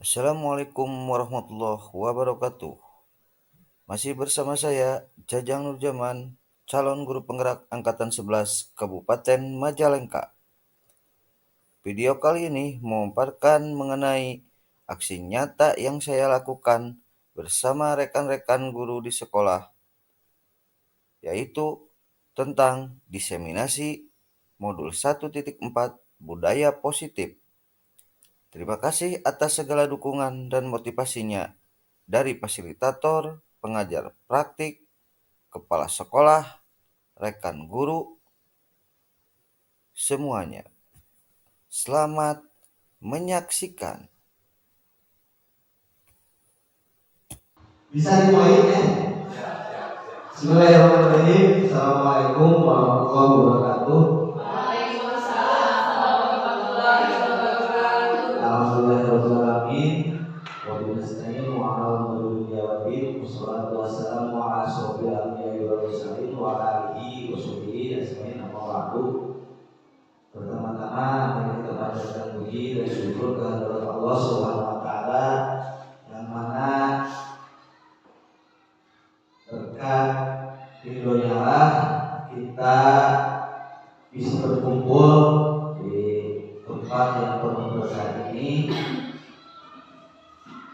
Assalamualaikum warahmatullahi wabarakatuh. Masih bersama saya, Jajang Nurjaman, calon guru penggerak Angkatan 11 Kabupaten Majalengka. Video kali ini memaparkan mengenai aksi nyata yang saya lakukan bersama rekan-rekan guru di sekolah, yaitu tentang diseminasi modul 1.4 budaya positif. Terima kasih atas segala dukungan dan motivasinya dari fasilitator, pengajar praktik, kepala sekolah, rekan guru, semuanya. Selamat menyaksikan. Bisa dimulai ya? Bismillahirrahmanirrahim. Assalamualaikum warahmatullahi wabarakatuh. Waalaikumsalam warahmatullahi wabarakatuh. Alhamdulillahirabbil alamin. Wa bihi nasta'in wa 'ala umuri waddin. Wassalatu wassalamu 'ala asyrofil anbiya'i wal mursalin wa alihi wa sahbihi ajmain. Amma ba'du. Pertama-tama mari kita panjatkan puji dan syukur kehadirat Allah Subhanahu wa taala yang mana berkat ridhonya Allah kita bisa berkumpul di tempat yang penuh berkah ini.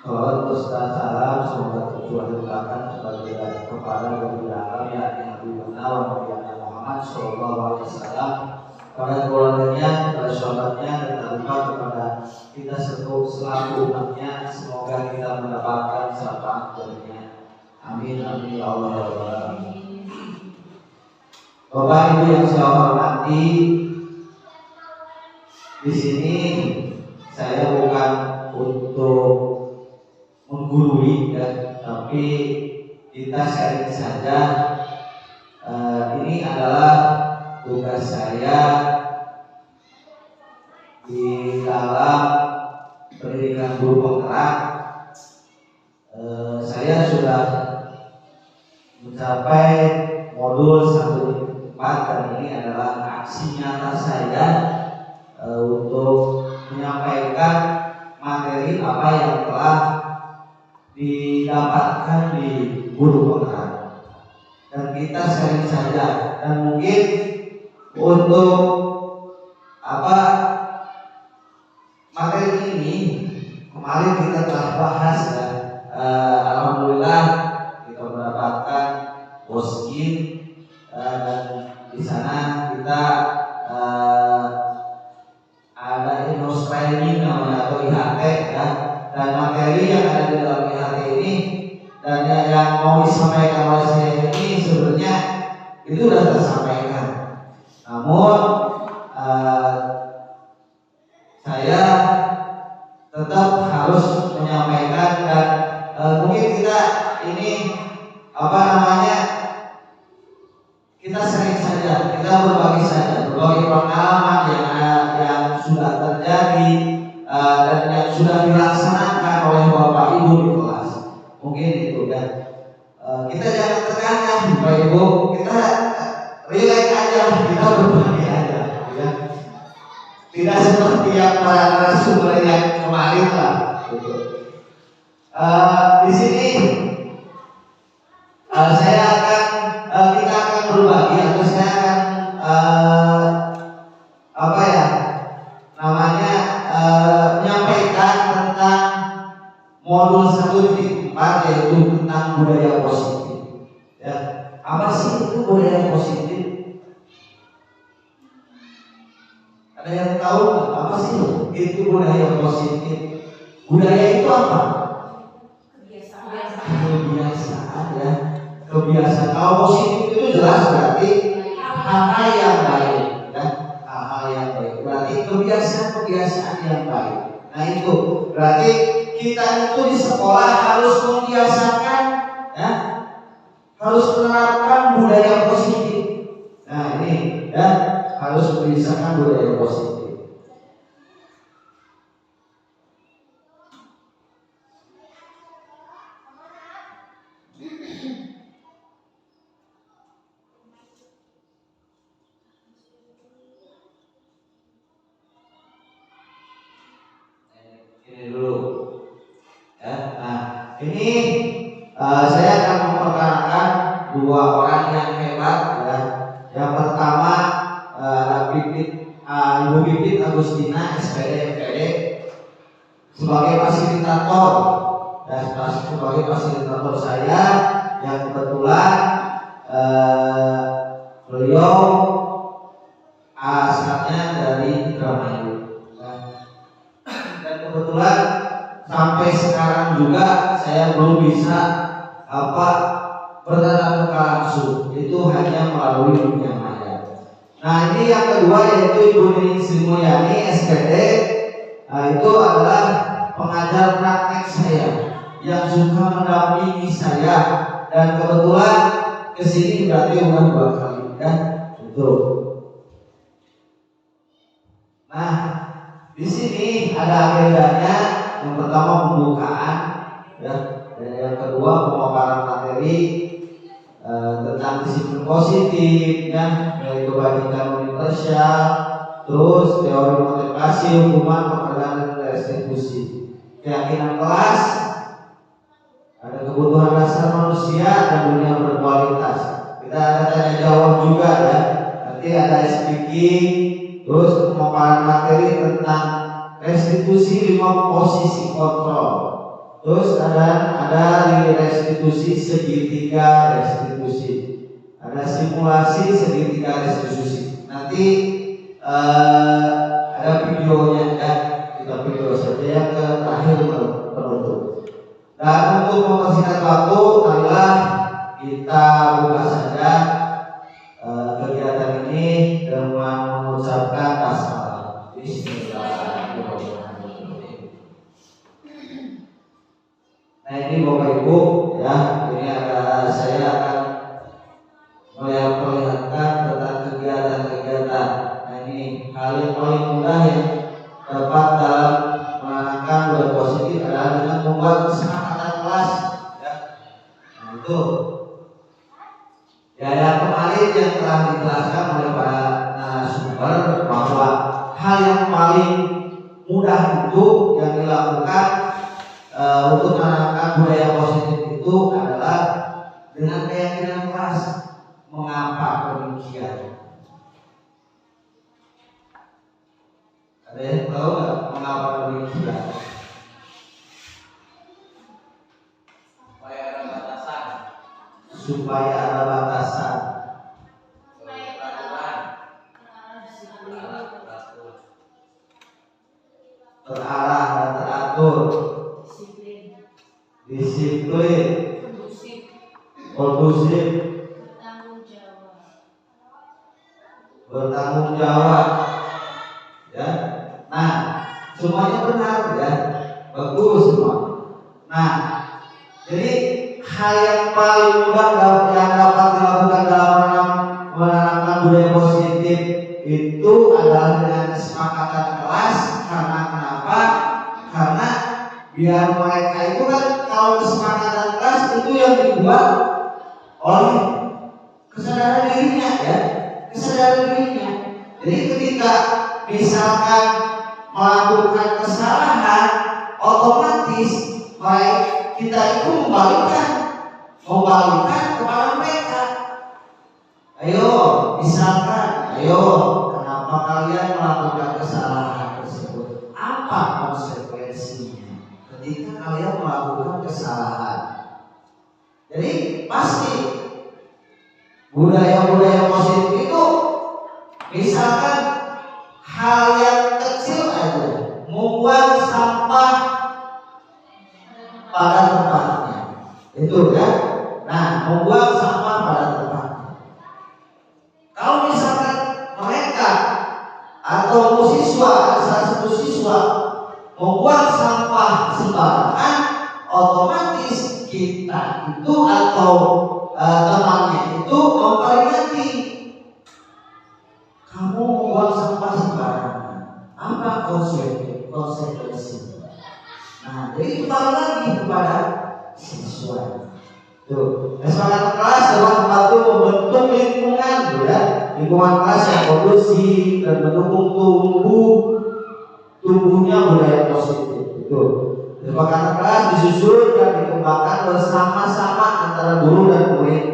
Salawat dan salam semoga tercurahkan kepada Nabi Alam yakni Nabi Muhammad Sallallahu Alaihi Wasallam, kepada keluarganya, kepada sahabatnya, dan tak lupa kepada kita selaku umatnya. Semoga kita mendapatkan syafaat darinya. Amin amin ya Allah ya Rabbal alamin. Bapak Ibu yang saya hormati, di sini saya bukan untuk menggurui ya, tapi kita sharing saja. Ini adalah tugas saya di dalam pendidikan guru penggerak. Saya sudah mencapai modul 1.4 dan ini adalah aksi nyata saya untuk menyampaikan materi apa yang telah didapatkan di guru penggerak, dan kita sharing saja. Dan mungkin untuk materi ini kemarin kita telah bahas ya. Alhamdulillah kita mendapatkan poskin, dan di sana kita ada in-house training namanya atau IHT ya. Dan materi yang ada di dalam IHT ini dan yang mau disampaikan oleh saya ini sebenarnya itu sudah tersampaikan. Namun saya tetap harus menyampaikan, dan mungkin kita ini kita sering saja kita berbagi pengalaman yang sudah terjadi dan yang sudah dilaksanakan oleh Bapak Ibu di kelas. Mungkin itu dan kita jangan tekankan Bapak Ibu, kita relax aja, kita berbagi aja ya. Tidak seperti yang para narasumber yang kemarin lah gitu. Di sini kita akan berbagi, atau saya akan menyampaikan tentang modul 1.4 yaitu tentang budaya positif. Ya, apa sih itu budaya positif? Ada yang tahu apa sih itu budaya positif? Budaya itu apa? Kebiasaan ya. Kebiasaan. Kalau positif itu jelas berarti hal-hal yang baik, ya. Hal-hal yang baik. Berarti kebiasaan yang baik. Nah itu berarti kita itu di sekolah harus membiasakan, ya, harus menerapkan budaya positif. Nah ini ya, harus membiasakan budaya positif. Ini dulu. ini saya akan memperkenalkan dua orang yang hebat ya. Yang pertama Ibu Pipit Agustina SPD MPD sebagai fasilitator sebagai fasilitator saya yang kebetulan beliau asalnya dari Indramayu dan kebetulan sampai sekarang juga saya belum bisa bertatap muka langsung, itu hanya melalui dunia maya. Nah ini yang kedua yaitu Ibu Nining Sri Mulyani SPD. Itu adalah pengajar praktek saya yang suka mendampingi saya dan kebetulan kesini berarti udah 2 kali ya itu. Nah di sini ada agendanya. Yang pertama pembukaan ya, dan yang kedua pemaparan materi tentang disiplin positif ya, nilai kebajikan universal, terus teori motivasi, hukuman, pekerjaan dan restitusi, keyakinan kelas, ada kebutuhan dasar manusia dan dunia berkualitas. Kita ada tanya jawab juga ya, nanti ada speaking, terus pemaparan materi tentang restitusi 5 posisi kontrol. Terus ada restitusi segitiga restitusi. Ada simulasi segitiga restitusi. Nanti ada videonya ya. Kita video saja yang terakhir penutup. Dan untuk mempersingkat waktu, marilah kita buka saja kegiatan ini dengan mengucapkan basmalah. Bismillahirrahmanirrahim. Nah ini Bapak Ibu ya, ini saya akan memperlihatkan tentang kegiatan-kegiatan. Nah ini hal yang paling mudah yang dapat dalam menanamkan budaya positif adalah dengan membuat kesepakatan kelas ya. Nah itu ya, yang kemarin yang telah dijelaskan oleh para narasumber bahwa hal yang paling mudah itu yang dilakukan untuk menanamkan budaya positif itu adalah dengan keyakinan keras. Mengapa demikian? Ada yang tahu nggak mengapa demikian? Supaya ada batasan. Supaya ada batasan. Terarah dan teratur. Disiplin. Kondusif. Bertanggung jawab. Ya. Nah, semuanya benar ya. Bagus semua. Nah, jadi hal yang paling mudah yang dapat dilakukan dalam menanamkan budaya positif itu adalah dengan kesepakatan kelas. Karena kenapa? Karena biar mereka itu kan, kalau kesepakatan kelas itu yang dibuat oleh kesadaran dirinya ya, kesadaran dirinya. Jadi ketika misalkan melakukan kesalahan, otomatis baik kita itu membalikkan kepada mereka. Ayo, misalkan, kenapa kalian melakukan kesalahan tersebut? Apa konsekuensinya ketika kalian melakukan kesalahan? Jadi pasti budaya-budaya positif itu, misalkan hal yang kecil aja, membuang sampah pada tempatnya, itu kan? Nah, membuang sampah pada tempatnya. Kalau misalkan mereka atau siswa, salah satu siswa membuang sampah sembarangan, otomatis kita itu atau temannya itu memperingati, kamu membuang sampah sembarangan, apa konsekuensinya? Nah, jadi kembali lagi kepada siswa. Tuh, kesepakatan kelas dapat membantu membentuk lingkungan, ya, lingkungan kelas yang kondusif dan mendukung tumbuhnya budaya positif. Itu kesepakatan kelas disusun dan dikembangkan merupakan bersama-sama antara guru dan murid.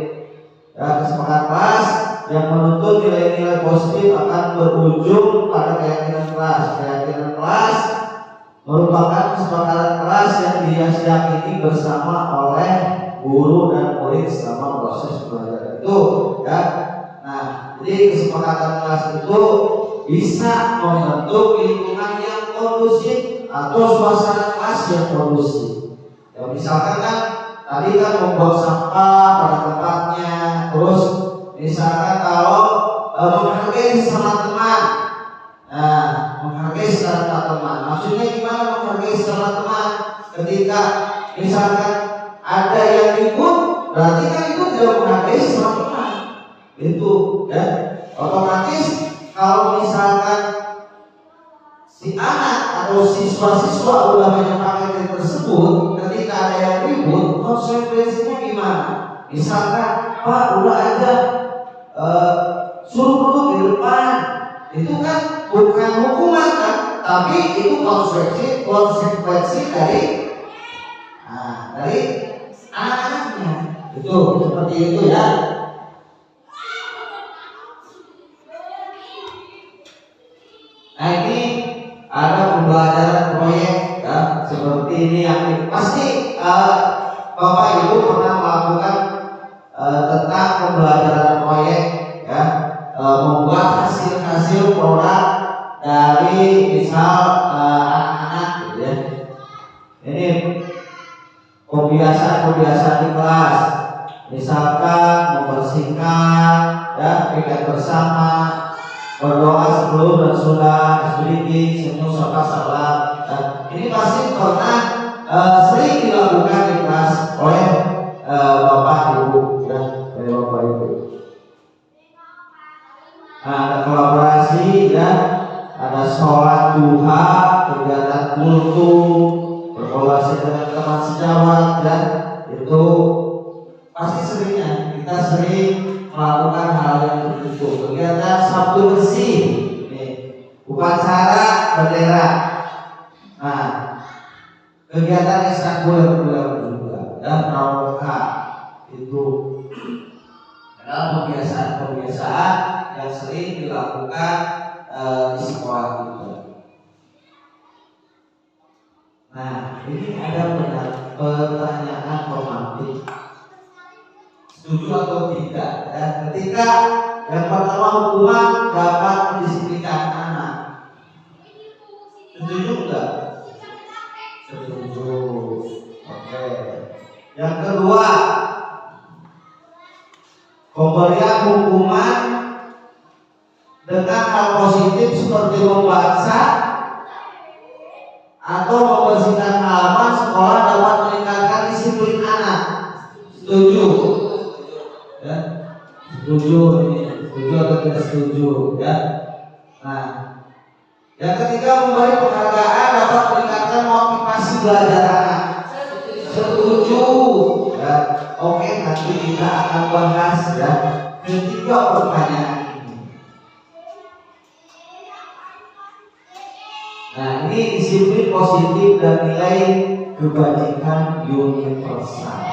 Ya, kesepakatan kelas yang menuntut nilai-nilai positif akan berujung pada keyakinan kelas. Keyakinan kelas merupakan kesepakatan kelas yang diyakini bersama oleh guru dan murid selama proses belajar itu. Ya, nah, jadi kesepakatan kelas itu bisa membentuk lingkungan yang kondusif atau suasana kelas yang kondusif. Ya, misalkan kan tadi kan membuang sampah pada tempatnya, terus misalkan kalau menghargai sesama teman. Nah, menghargai sesama teman. Maksudnya gimana menghargai sesama teman? Ketika misalkan ada yang ikut, berarti kan itu tidak menghargai sesama teman. Itu ya. Otomatis kalau misalkan si anak atau siswa-siswa udah menyepakati tersebut, ketika ada yang ribut, konsekuensinya gimana? Misalkan, Pak udah aja suruh duduk di depan, itu kan bukan hukuman kan, tapi itu konsekuensi dari anak-anaknya. Itu seperti itu ya. Nah, ini ada pembelajaran proyek ya, seperti ini yang pasti Bapak Ibu pernah melakukan tentang pembelajaran proyek ya, membuat hasil produk dari misal anak-anak gitu ya. Ini kebiasaan di kelas, misalkan membersihkan ya, pikir bersama, berdoa sebelum dan sudah, sedikit senyum serta salam. Ini pasti pernah sering dilakukan di kelas oleh Bapak Ibu ya, oleh Bapak Ibu. Nah, ada kolaborasi ya, ada sholat duha, kegiatan kultum, berkolaborasi dengan teman sejawat ya, itu pasti seringnya kita sering melakukan hal yang begitu. Kegiatan Sabtu bersih, nih, upacara bendera. Nah, kegiatan ekstrakurikuler juga, dan pramuka itu adalah kebiasaan yang sering dilakukan di sekolah kita. Nah, ini ada pertanyaan romantik. Setuju atau tidak? Ya, ketika yang pertama hukuman dapat mendisiplinkan anak. Setuju enggak? Setuju. Oke. Yang kedua, pemberian hukuman dengan hal positif seperti membaca atau membersihkan halaman sekolah dapat meningkatkan disiplin anak. Setuju? Ya, setuju ini, setuju atau tidak setuju ya. Nah, yang ketiga memberi penghargaan dapat meningkatkan motivasi belajar anak. Setuju ya. Oke, nanti kita akan bahas ya ketiga pertanyaan ini. Nah, ini disiplin positif dan nilai kebajikan universal.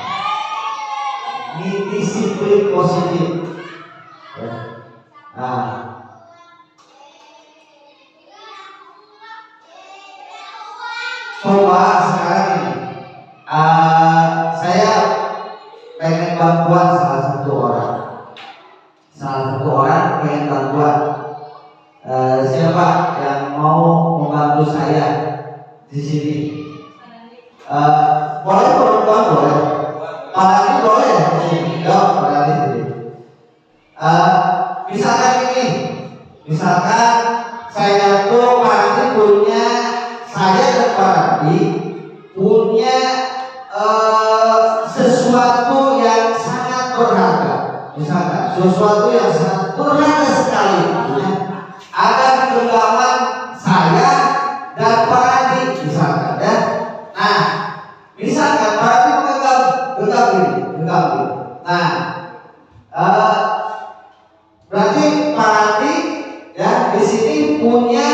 Ini disiplin positif. Ya. Nah, coba sekarang ini, saya pengen bantuan salah satu orang pengen bantuan. Siapa yang mau membantu saya di sini? Boleh perempuan boleh. Padahal boleh ya, padahal di sini. Misalkan ini, misalkan saya tuh pasti punya, saya dan Pak Adi punya sesuatu yang sangat berharga. Misalkan sesuatu yang sangat berharga sekali. Ada di genggaman saya dan Pak Adi, misalkan ya. Nah, misalkan Pak Adi genggam ini. Nah, berarti Pak Adi ya di sini punya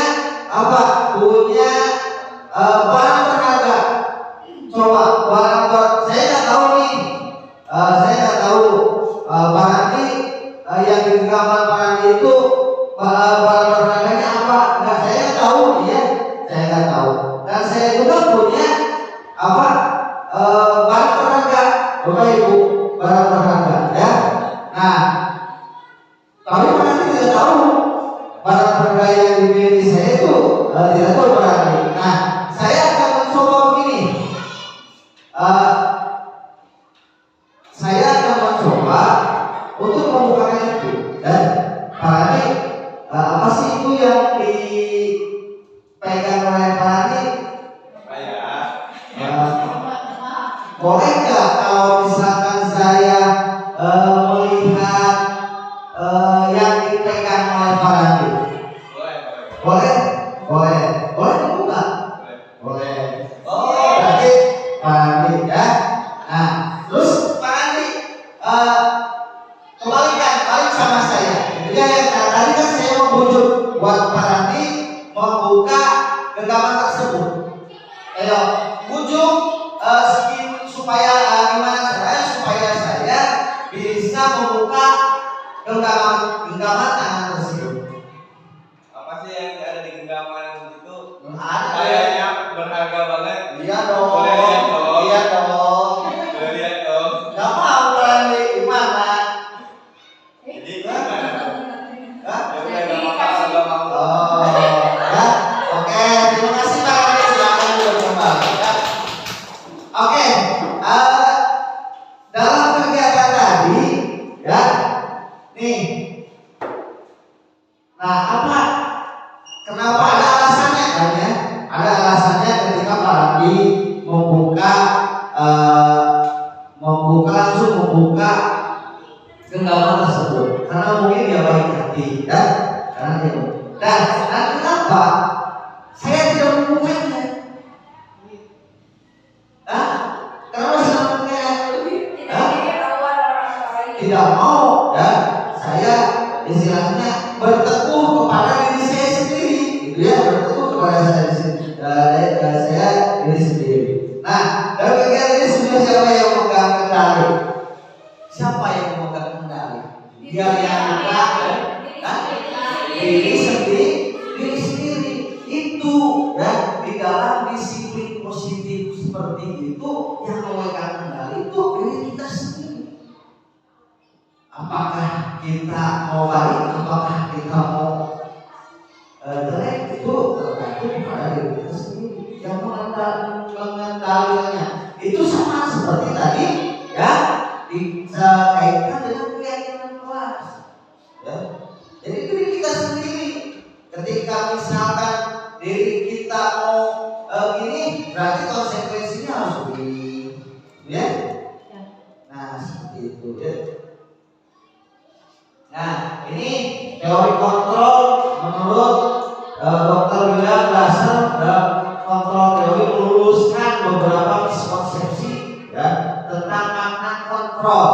apa? Punya barang berharga. Coba barang saya nggak barang berharga, Bapak Ibu, barang berharga ya. Nah, tapi nanti tidak tahu barang berharga yang dimiliki saya itu tidak tahu berarti. Nah, saya akan mencoba begini. Saya akan mencoba untuk membukakan itu dan Pak Andi, apa sih itu yang dipegang oleh Pak Andi? Boleh nggak kalau misalkan saya melihat yang dipegang oleh Pak Andi? Boleh? Boleh. Boleh dibuka? Boleh. Oh, berarti Pak Andi ya. Nah, terus Pak Andi balik sama saya. Jadi yang tadi kan saya membujuk buat Pak Andi membuka genggaman tersebut. Ayo, bujuk supaya gimana caranya supaya saya bisa membuka genggaman tangan tersebut. Apa sih yang ada di genggaman itu? Ada. Kayaknya berharga banget. Iya dong. Boleh lihat dong. Iya dong. Boleh lihat dong. Gak mau berani gimana? Jadi gimana tuh? Hah? Ya udah nggak apa-apa, nggak mau. Oh, ya. Oke, terima kasih Pak Andi. Silakan berkembang. Ya. Oke, dalam kegiatan tadi, ya, nih. Nah, apa? Kenapa ada alasannya kan ya? Ada alasannya ketika Pak Andi membuka genggaman tersebut, karena mungkin dia baik hati, ya. Karena itu. Dan kenapa saya tidak membukanya? Kenapa saya membukanya? Tidak mau, ya. Saya istilahnya berteguh kepada diri saya sendiri, gitu ya, berteguh kepada saya diri sendiri. Nah, dalam kegiatan ini sebenarnya siapa yang memegang kendali? Siapa yang memegang kendali? Dia yang memegang diri sendiri. Itu ya, di dalam disiplin positif seperti itu yang memegang kendali itu diri kita sendiri. Apakah kita mau baik, apakah kita mau jelek, itu tergantung pada diri kita sendiri yang mengendalikannya. Itu sama seperti tadi ya, dikaitkan dengan keyakinan kelas ya. Jadi diri kita sendiri, ketika misalkan diri kita mau gini, berarti konsekuensinya harus begini ya. Nah, seperti itu ya. Nah, ini teori kontrol menurut Dr. William Glasser dan kontrol teori meluluskan beberapa miskonsepsi ya tentang makna kontrol,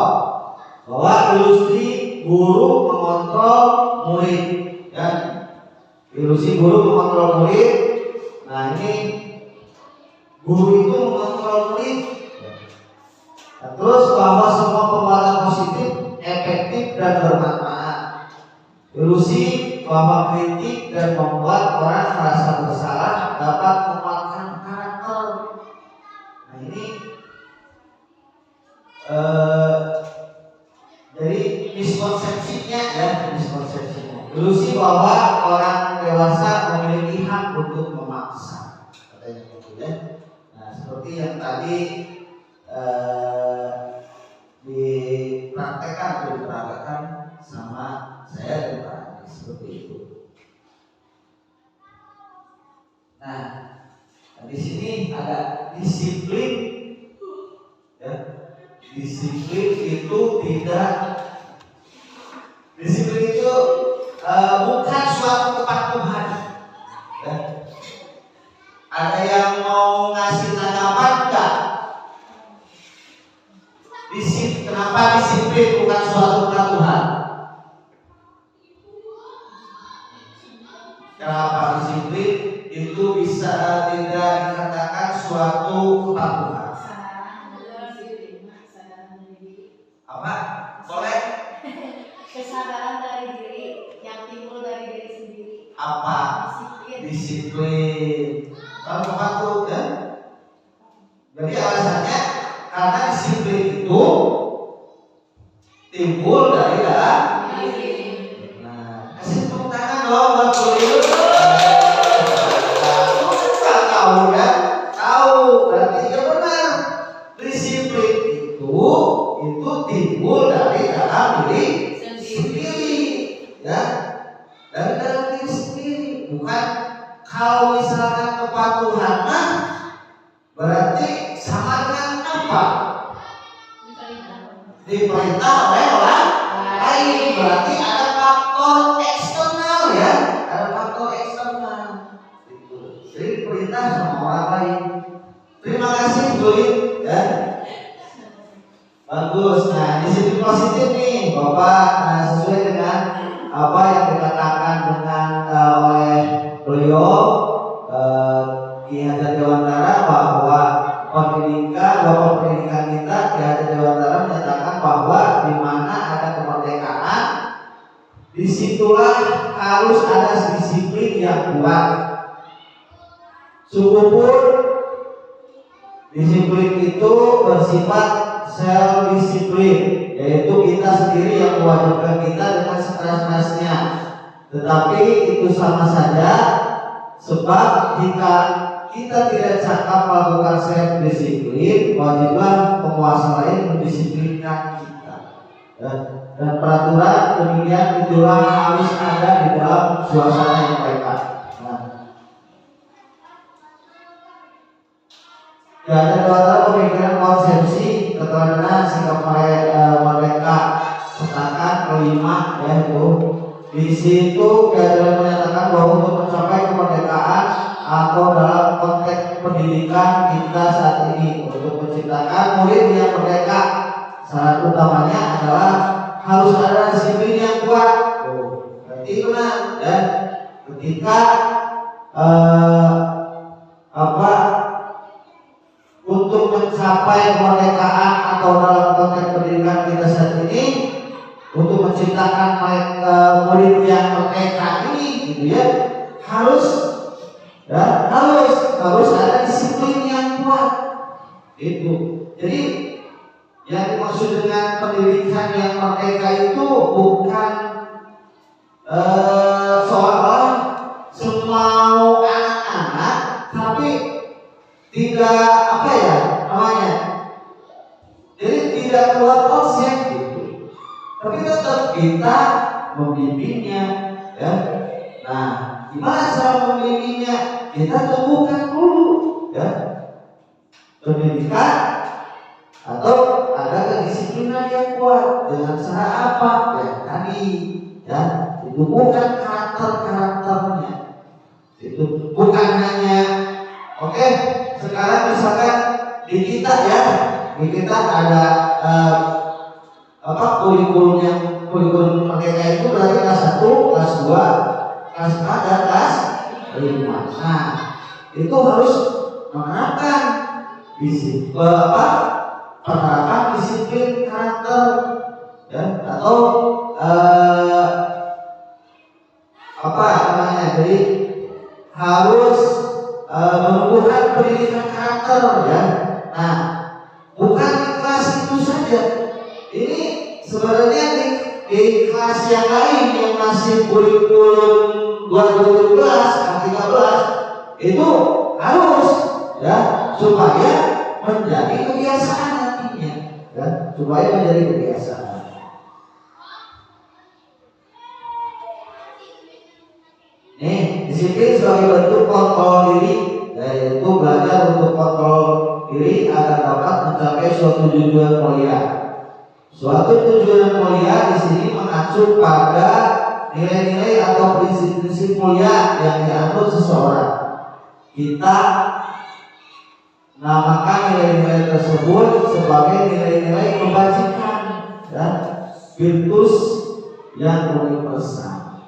bahwa ilusi guru mengontrol murid ya, ilusi guru mengontrol murid. Nah, ini guru itu mengontrol murid. Nah, terus bahwa semua perbuatan positif efektif dan bermanfaat. Ilusi bahwa kritik dan membuat orang merasa bersalah dapat menguatkan karakter. Nah, ini jadi miskonsepsinya ya, ilusi bahwa orang dewasa memiliki hak untuk memaksa, katanya gitu ya. Nah, seperti yang tadi dipraktekkan atau diperagakan sama saya dan Pak Andi, seperti itu. Nah, di sini ada disiplin ya. Disiplin itu bukan suatu kepatuhan ya. Ada yang mau ngasih tanggapan enggak? Kenapa disiplin bukan suatu kepatuhan? Kenapa disiplin itu bisa tidak dikatakan suatu kepatuhan? Apa? Boleh? Kesadaran dari diri yang timbul dari diri sendiri. Apa? Disiplin. Kalau kepatuhan ya? Jadi alasannya timbul dari dalam diri. Nah, kasih tepuk tangan dong buat beliau. Tahu ya, tahu berarti ya benar. Disiplin itu timbul dari dalam diri sendiri, ya, dari dalam diri sendiri. Bukan kalau misalkan kepatuhan mah berarti sama dengan apa? Diperintah oleh orang lain, berarti ada faktor eksternal ya, ada faktor eksternal. Jadi perintah sama orang lain. Terima kasih Join ya. Bagus. Nah, di sini positif nih, Bapak. Nah, sesuai dengan apa yang dikatakan dengan oleh beliau Ki Hajar Dewantara bahwa pendidikan kita Ki Hajar Dewantara menyatakan bahwa di mana ada kemerdekaan, disitulah harus ada disiplin yang kuat. Sungguhpun disiplin itu bersifat self disiplin, yaitu kita sendiri yang mewajibkan kita dengan sekeras-kerasnya. Tetapi itu sama saja, sebab jika kita tidak cakap melakukan self disiplin, wajiblah penguasa lain mendisiplinkan kita. Dan peraturan demikian itulah harus ada di dalam suasana yang baik. Ya, ada dua pemikiran konsepsi keteladanan sikap mereka setakat kelima yaitu di situ dia menyatakan bahwa untuk mencapai kemerdekaan atau dalam konteks pendidikan kita saat ini untuk menciptakan murid yang merdeka, syarat utamanya adalah harus ada disiplin yang kuat. Berarti benar dan ketika untuk mencapai kemerdekaan atau dalam konteks pendidikan kita saat ini, untuk menciptakan murid yang merdeka ini, gitu ya, harus ada disiplin yang kuat. Itu. Jadi yang dimaksud dengan pendidikan yang merdeka itu bukan seolah semau anak-anak, tapi tidak jadi tidak keluar konsep gitu. Tapi tetap kita membimbingnya, ya. Nah, gimana cara membimbingnya? Kita temukan dulu, ya. Pendidikan atau ada kedisiplinan yang kuat dengan cara apa? Ya tadi, ya. Itu bukan karakternya. Itu bukan hanya oke. Sekarang misalkan di kita ada kurikulum merdeka itu berarti kelas 1, kelas 2, kelas 4 dan kelas 5. Nah, itu harus menerapkan penerapan disiplin karakter, ya, atau jadi harus menumbuhkan pendidikan karakter, ya. Nah, bukan di kelas itu saja. Ini sebenarnya di kelas yang lain yang masih kurikulum 2017, 13 itu harus, ya, supaya menjadi kebiasaan nantinya, ya, supaya menjadi kebiasaan. Nih, disiplin sebagai bentuk kontrol diri, yaitu belajar untuk kontrol diri agar dapat mencapai suatu tujuan mulia. Suatu tujuan mulia di sini mengacu pada nilai-nilai atau prinsip-prinsip mulia yang dianut seseorang. Kita namakan nilai-nilai tersebut sebagai nilai-nilai kebajikan dan virtus yang universal.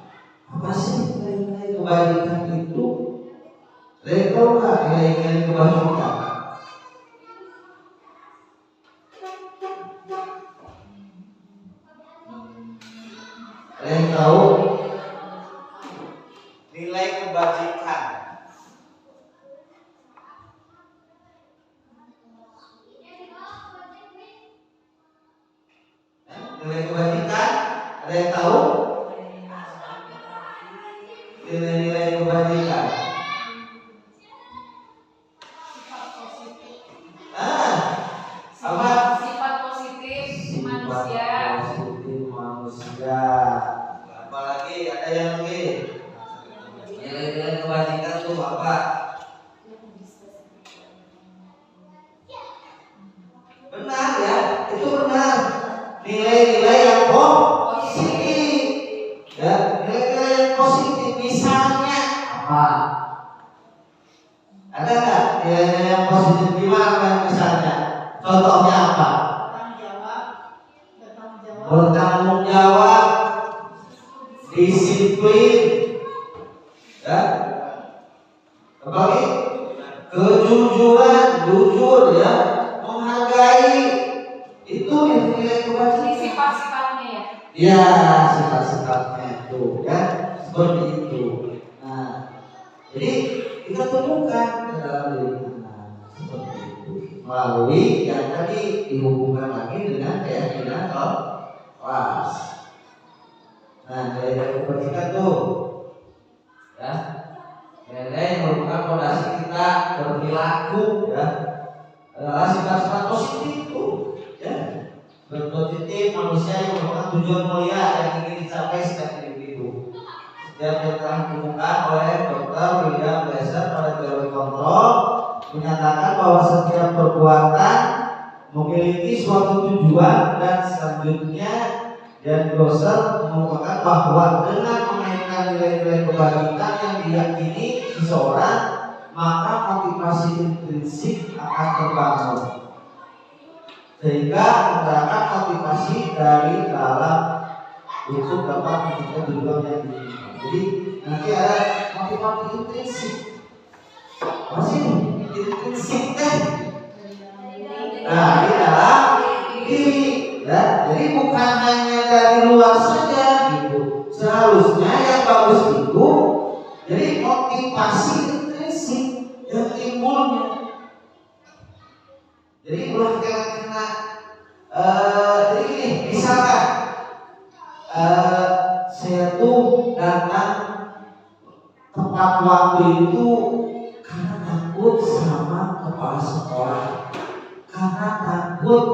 Apa sih nilai-nilai kebajikan itu? Tahu nggak nilai-nilai kebajikan? Kalian tahu nilai kebajikan? Nilai Nilai kebajikan, ada yang tahu? Nilai-nilai kebajikan. Apa? Sifat positif manusia. Positif manusia. Apalagi ada yang lagi? Nilai-nilai kebajikan tuh apa? Benar ya, itu benar. Nilai-nilai yang positif. Ya, nilai-nilai yang positif. Misalnya apa? Ada nggak nilai-nilai yang positif gimana misalnya? Contohnya apa? Bertanggung jawab, disiplin, ya. Apalagi kejujuran, jujur ya, menghargai, itu nilai kebajikan. Sifat-sifatnya ya. Ya, sifat-sifatnya itu ya, seperti itu. Nah, jadi kita temukan ke dalam diri kita seperti itu melalui yang tadi dihubungkan lagi dengan keyakinan kelas. Nah, nilai kebajikan tuh ya, nilai yang merupakan fondasi kita berperilaku ya, adalah sifat-sifat positif tuh ya. Berpositif manusia yang merupakan tujuan mulia yang ingin dicapai setiap individu. Setiap yang telah ditemukan oleh Dr. William Glasser pada teori kontrol menyatakan bahwa setiap perbuatan memiliki suatu tujuan, dan selanjutnya Dan Glasser mengemukakan bahwa dengan mengaitkan nilai-nilai kebajikan yang diyakini seseorang, maka motivasi intrinsik akan terbangun, sehingga menggerakkan motivasi dari dalam untuk dapat mencapai tujuan yang diinginkan. Jadi nanti ada motivasi intrinsik. Masih intrinsik kan? Nah, di dalam diri. Ya, jadi bukan hanya dari luar saja gitu. Seharusnya yang bagus itu jadi motivasi intrinsik yang timbulnya. Jadi ulah kena jadi gini, misalkan saya tuh datang tepat waktu itu karena takut sama kepala sekolah, karena takut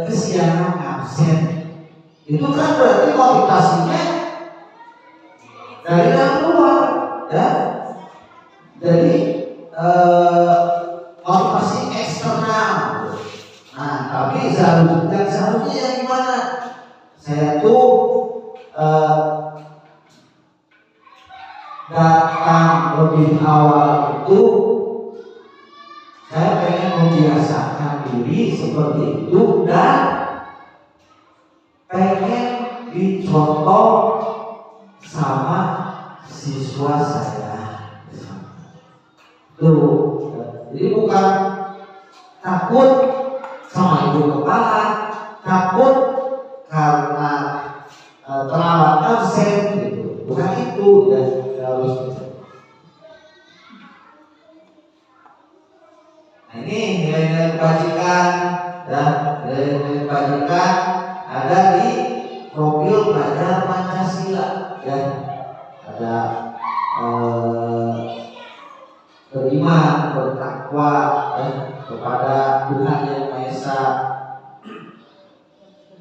kesiangan absen. Itu kan berarti motivasinya dari dalam luar, ya. Jadi motivasi eksternal. Nah, tapi seharusnya yang gimana? Saya tuh datang lebih awal itu saya pengen membiasakan diri seperti itu dan pengen dicontoh sama siswa saya. Tuh, jadi bukan takut sama ibu kepala, takut karena terlambat absen gitu. Bukan itu ya, harus. Nah, ini nilai-nilai kebajikan dan nilai-nilai kebajikan ada di profil pelajar Pancasila ya. Ada beriman, bertakwa ya, kepada Tuhan Yang Maha Esa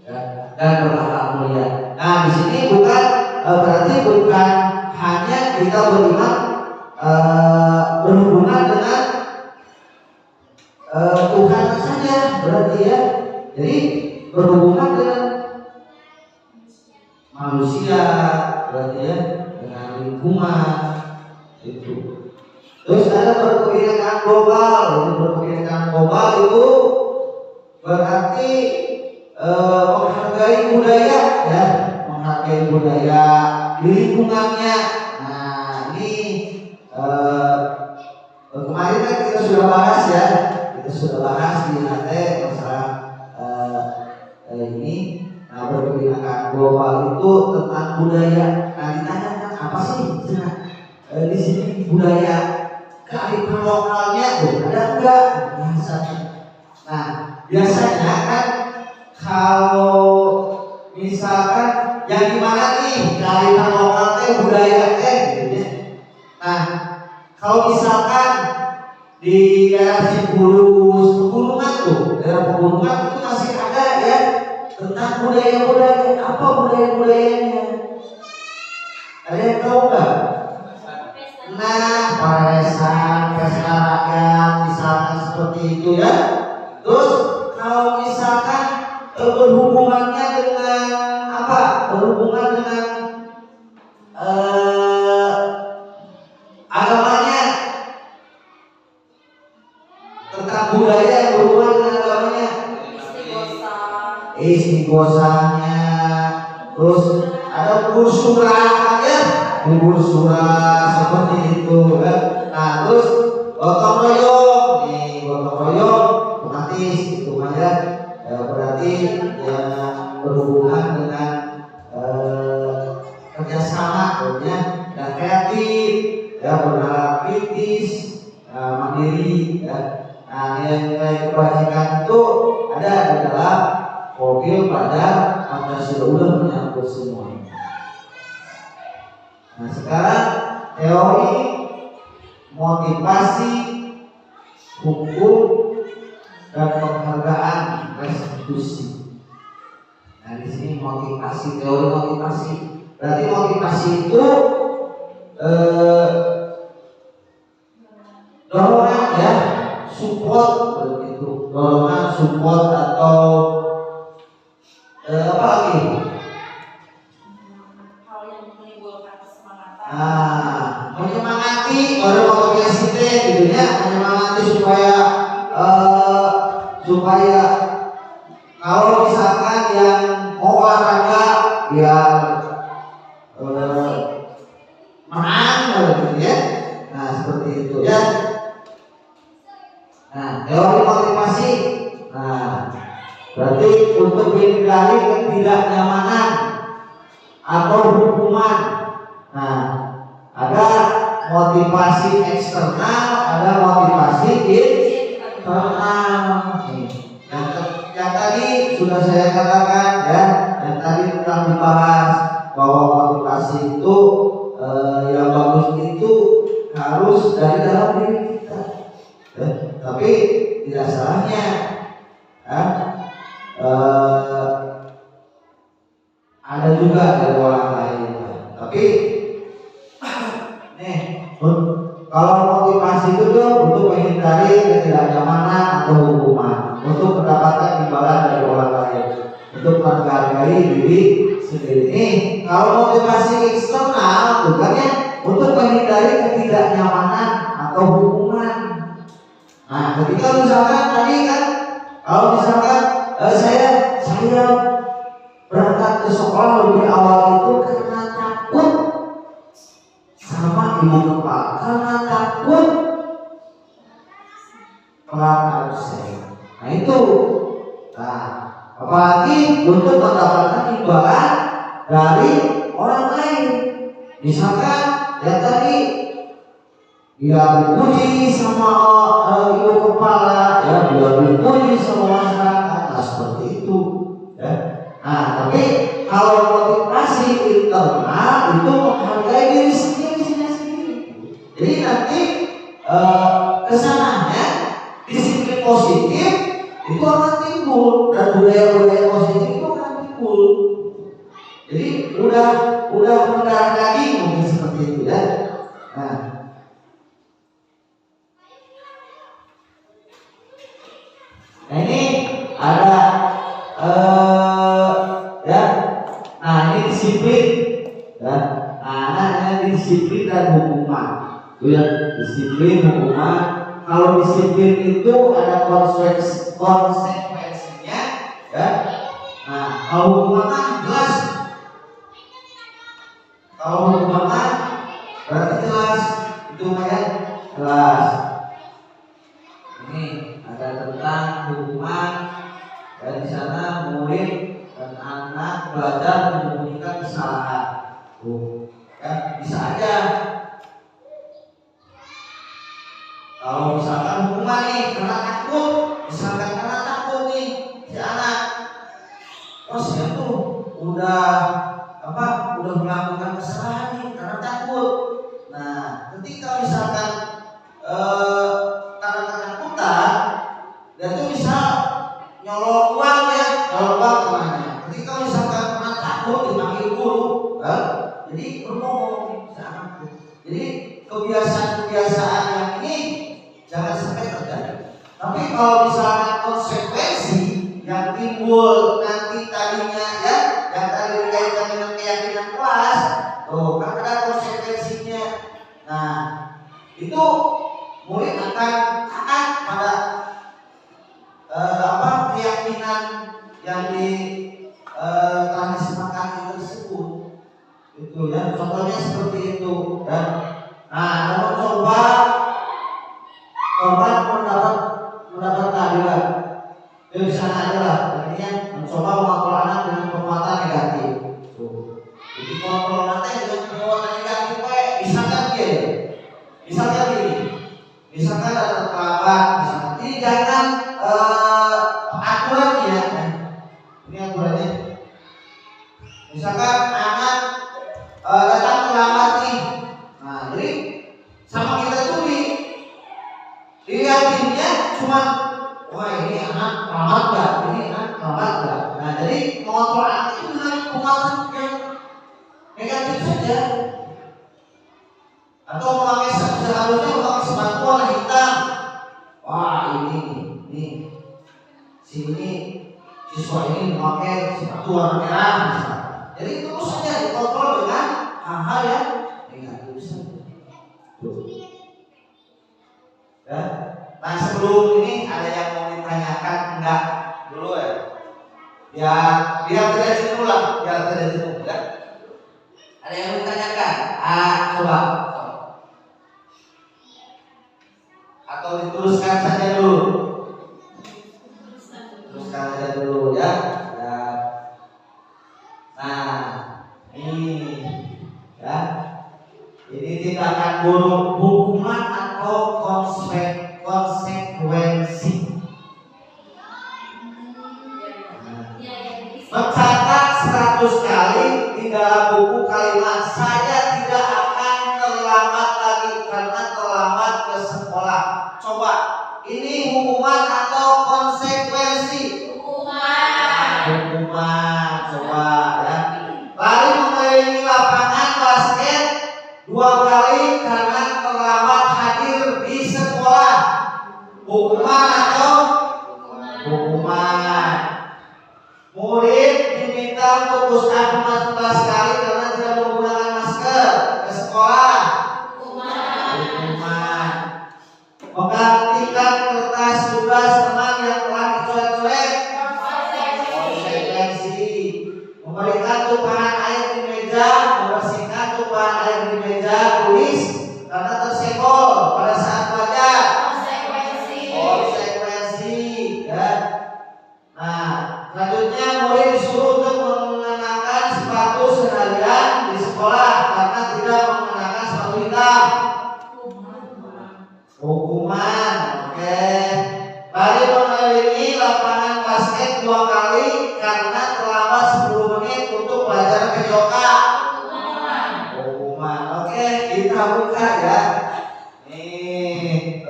ya, dan berakhlak mulia. Nah, di sini berarti bukan hanya kita beriman berhubungan dengan Tuhan saja, berarti ya. Jadi berhubungan dengan manusia, berarti ya, dengan lingkungan itu. Terus ada berkebinekaan global. Berkebinekaan global itu berarti menghargai budaya ya, menghargai budaya di lingkungannya. Nah, ini kemarin kan kita sudah bahas ya. Kita sudah bahas di nanti masalah ini. Nah, berkebinekaan global itu tentang budaya. Nah, ditanyakan apa sih di sini budaya, kearifan lokalnya tuh ada enggak biasanya? Nah, biasanya kan kalau ngurus pegunungan tuh, daerah pegunungan itu masih ada ya tentang budaya-budaya. Apa budaya-budayanya? Ada yang tahu nggak? Nah, paresan, pesta rakyat, misalkan seperti itu ya. Terus kalau misalkan berhubungannya dengan apa? Berhubungan dengan agamanya, tentang budaya yang berhubungan dengan agamanya, istighosahnya. Terus ada bubur surah ya, bubur surah seperti itu kan. Nah terus gotong royong, nih gotong royong otomatis itu ya, berarti ya berhubungan dengan kerjasama ya, dan kreatif ya, bernalar kritis, mandiri ya. Nah nilai kebajikan itu ada di dalam profil pada Pancasila, udah menyangkut semua. Nah sekarang teori motivasi hukum dan penghargaan restitusi. Nah di sini motivasi, teori motivasi. Berarti motivasi itu dorongan ya, support begitu, dorongan, support atau apa lagi? Hal yang menimbulkan kesemangatan. Menyemangati orang motivasi gitu ya, menyemangati supaya kalau misalkan yang mau olahraga ya menang gitu ya. Nah seperti itu ya. Nah teori motivasi, nah berarti untuk menghindari ketidaknyamanan atau hukuman. Nah ada motivasi eksternal, ada motivasi internal. Yang tadi sudah saya katakan ya, yang tadi telah dibahas bahwa motivasi itu yang bagus itu harus dari dalam diri kita. Tapi tidak salahnya ada juga dari orang lain. Tapi nih, kalau motivasi itu tuh untuk menghindari ketidaknyamanan atau hukuman, untuk mendapatkan imbalan dari orang lain, untuk menghargai diri sendiri. Nih, kalau motivasi eksternal bukannya untuk menghindari ketidaknyamanan atau hukuman. Nah, ketika misalkan tadi kan, kalau misalkan saya berangkat ke sekolah lebih awal itu karena takut sama ibu kepala, karena takut pelat absen. Nah itu, nah apalagi untuk mendapatkan imbalan dari orang lain. Misalkan ya tadi dia dipuji sama ibu kepala, ya dia dipuji sama masyarakat, nah seperti itu ya. Nah tapi kalau motivasi internal itu menghargai diri sendiri. Jadi nanti kesananya disiplin positif itu akan timbul, dan budaya-budaya positif itu akan timbul. Jadi udah mendarah daging mungkin seperti itu ya. Nah ini ada ya. Nah ini disiplin ya. Nah ini disiplin dan hukuman. Itu ya, disiplin, hukuman. Kalau disiplin itu ada konsekuensinya ya. Nah kalau hukuman kan jelas. Kalau hukuman kan berarti jelas, itu ya jelas. Ini ada tentang hukuman, dan di sana murid dan anak belajar menyembunyikan kesalahan. Ya, bisa aja. Kalau misalkan hukuman nih karena takut, misalkan karena takut nih si anak, terus dia tuh udah melakukan kesalahan nih karena takut. Nah, ketika misalkan karena ketakutan nyolong uang ya, nyolong uang temannya. Ketika misalkan teman takut dipanggil guru, jadi berbohong. Jadi kebiasaan-kebiasaan yang ini jangan sampai terjadi. Tapi kalau misalnya konsekuensi yang timbul nanti tadinya ya, yang tadi berkaitan dengan keyakinan kelas, kan ada konsekuensinya. Nah, itu murid akan taat pada keyakinan yang telah disepakati tersebut. Itu ya, contohnya seperti itu ya. Nah, kalau coba korban mendapat keadilan, di sana adalah artinya mencoba mengontrol anak dengan perbuatan negatif. Jadi kontrol anak dengan perbuatan negatif, misalkan misalkan ada terlambat, misalkan ini jangan aturannya, ini aturannya. Misalkan anak datang terlambat nih, nah jadi sama kita tuh dilihatinnya cuma, wah ini anak terlambat gak, ini anak terlambat gak. Nah jadi mengontrol anak itu dengan pengawasan yang negatif saja, atau seharusnya memakai sepatu warna hitam. Wah ini siswa ini memakai sepatu warna merah misalnya. Jadi terus saja dikontrol dengan hal-hal yang negatif saja. Ya. Nah sebelum ini ada yang mau ditanyakan enggak dulu ya? Ya biar tidak jenuh lah, ya. Ada yang mau ditanyakan? Coba. Atau diteruskan saja dulu. Teruskan saja dulu ya. Nah, ini ya. Ini tindakan buruk, hukuman atau konsekuensi. Mencatat 100 kali di dalam buku kalimat saya tidak akan terlambat lagi karena terlambat ke sekolah. Coba, ini hukuman atau konsekuensi? Hukuman, coba ya. Lari mengelilingi lapangan basket 2 kali karena terlambat hadir di sekolah. Hukuman atau hukuman? Murid diminta untuk push up 14 kali karena tidak menggunakan masker ke sekolah. Hukuman. Menggantikan kertas tugas teman yang telah dicoret-coret. Konsekuensi. Memberikan tumpahan air di meja, membersihkan tumpahan air di meja tulis karena tersenggol pada saat belajar. Konsekuensi. Ya. Nah, selanjutnya murid disuruh untuk mengenakan sepatu seharian di sekolah karena tidak mengenakan sepatu hitam. Hukuman, oke. Lari mengelilingi lapangan basket 2 kali karena terlambat 10 menit untuk pelajaran PJOK. Hukuman, oke. Kita buka ya. Nih,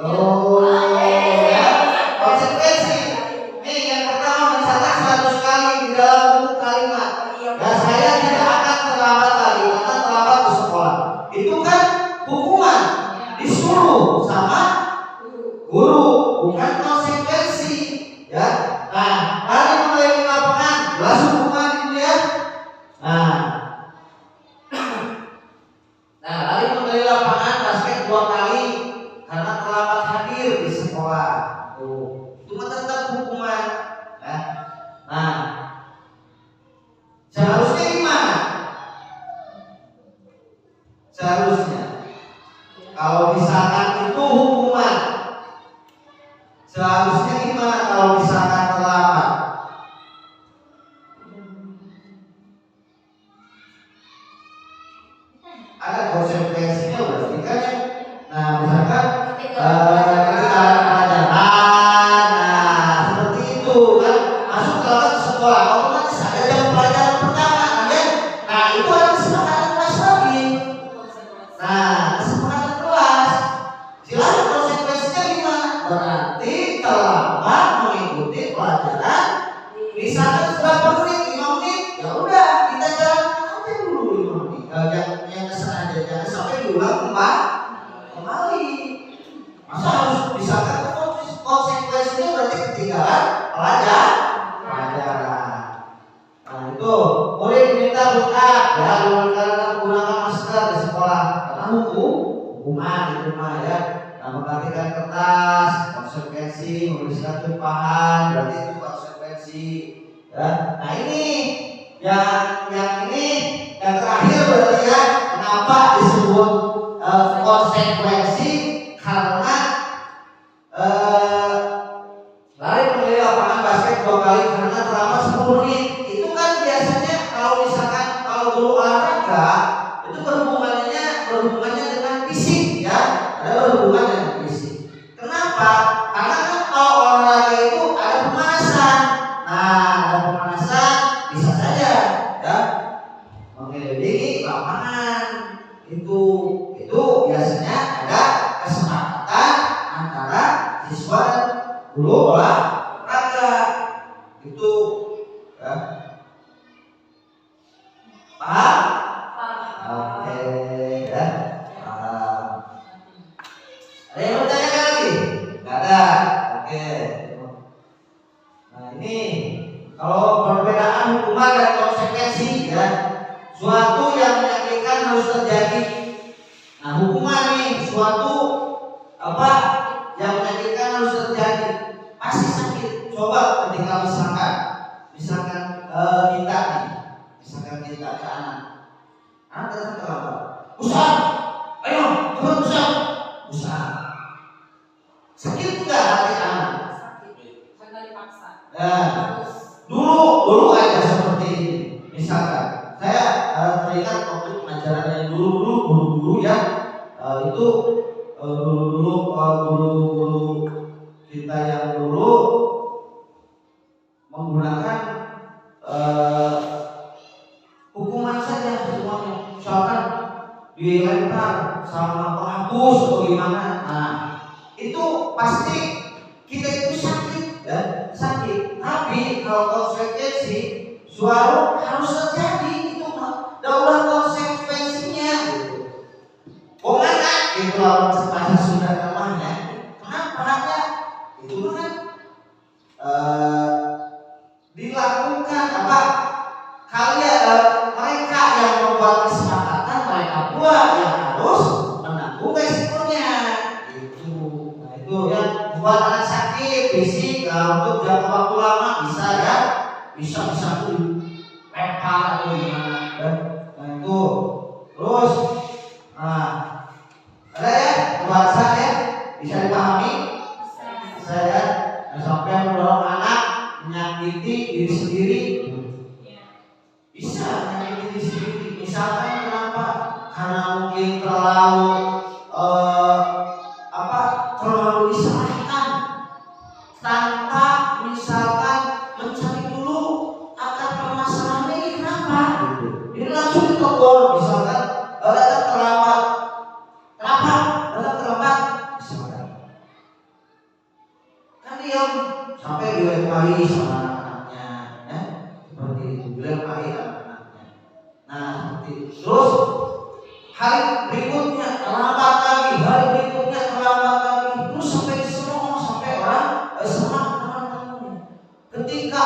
ya. Konsekuensi. Nih yang pertama mencatat 100 kali di dalam buku kalimat. Ya saya tidak akan terlambat lagi karena terlambat ke sekolah. Itu kan hukuman. Disuruh sama guru, bukan konsekuensi. Ya. Nah, lari mengelilingi lapangan, jelas hukuman itu ya. Nah, lari mengelilingi lapangan basket 2 kali karena terlambat hadir di sekolah. Itu tetap hukuman. Ya. Nah, seharusnya gimana? Seharusnya kalau misalkan itu hukuman, seharusnya gimana kalau misalkan terlambat? Ada konsekuensinya berarti kan? Nah, misalkan ketika pelajaran, nah seperti itu kan, masuk terlambat ke sekolah, otomatis ada jam pelajaran pertama, kan? Nah itu ada kesepakatan kelas lagi. Nah, kesepakatan kelas, silahkan konsekuensinya gimana? Berarti terlambat mengikuti pelajaran Misalkan berapa menit, 5 menit, ya udah kita jalankan aja dulu 5 menit. Yang kesengaja jangan sampai diulang kembali. Masa harus misalkan konsekuensinya berarti ketinggalan pelajaran. Nah itu boleh diminta buka ya karena menggunakan masker di sekolah karena hukuman itu mah ya. Nah memperhatikan kertas konsekuensi, menuliskan tumpahan berarti itu konsekuensi ya. Nah ini yang ini yang terakhir berarti ya, kenapa disebut konsekuensi? Karena lari keliling lapangan basket 2 kali karena terlambat 10 menit. Itu kan biasanya kalau misalkan kalau guru olahraga itu berhubungannya dengan fisik ya, ada berhubungan dengan fisik. Kenapa? Karena kan kalau olahraga itu ada pemanasan. Nah, ada pemanasan bisa saja ya mengelilingi lapangan itu biasanya ada kesepakatan antara siswa dan guru olahraga itu ya. Paham? Oke ya. Paham. Ada yang mau tanya lagi? Nggak ada. Oke. Nah ini kalau perbedaan hukuman dan konsekuensi ya, suatu yang menyakitkan harus terjadi. Nah hukuman nih suatu apa yang menyakitkan harus terjadi pasti sakit. Coba ketika misalkan kita ke anak datang terlambat, Ustaz, ayo cepet Ustaz, sakit nggak hati anak? Sakit, karena dipaksa. Nah, dulu aja seperti ini. Misalkan saya teringat waktu pengajaran yang dulu guru-guru ya itu guru kita yang dulu menggunakan hukuman saja semuanya. Misalkan dilempar sama penghapus atau gimana. Nah, itu pasti kita itu sakit ya, sakit. Tapi kalau konsekuensi suara harus terjadi itu mah. Daulah konsekuensinya gitu. Pokoknya itu lawan bahasa Sunda namanya. Kenapa ya? Itu kan dilakukan apa? Mereka yang membuat kesepakatan, mereka pula yang harus menanggung resikonya. Itu, nah itu ya buat anak sakit fisik untuk jangka waktu lama bisa ya, bisa tuh lempar atau gimana ya. Nah itu terus, nah ada ya bahasa ya bisa dipahami saya sampai mendorong anak menyakiti diri sendiri. Bisa menyakiti diri sendiri. Misalkan kenapa? Karena mungkin terlalu disalahkan tanpa misalkan mencari dulu akar permasalahannya ini kenapa? Ini langsung ditegur misalkan datang terlambat. Kenapa? Datang terlambat. Misalkan kan dia sampai dilempari sama anak-anaknya ya? Seperti itu, dilempari anak-anaknya. Nah seperti itu. Terus hari berikutnya terlambat lagi, hari berikutnya terlambat lagi, terus sampai semua sampai orang sama teman-temannya. Ketika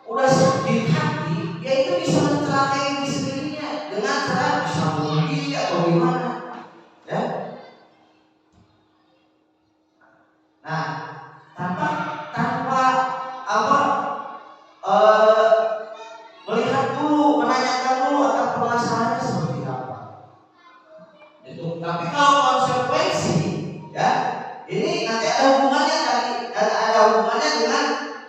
udah sakit hati, ya itu bisa mencelakai diri sendirinya dengan cara bisa bunuh diri atau gimana, ya. Nah, tanpa melihat dulu, menanyakan dulu akan permasalahannya seperti apa. Itu. Tapi kalau konsekuensi, ya, ini nanti ada hubungannya dengan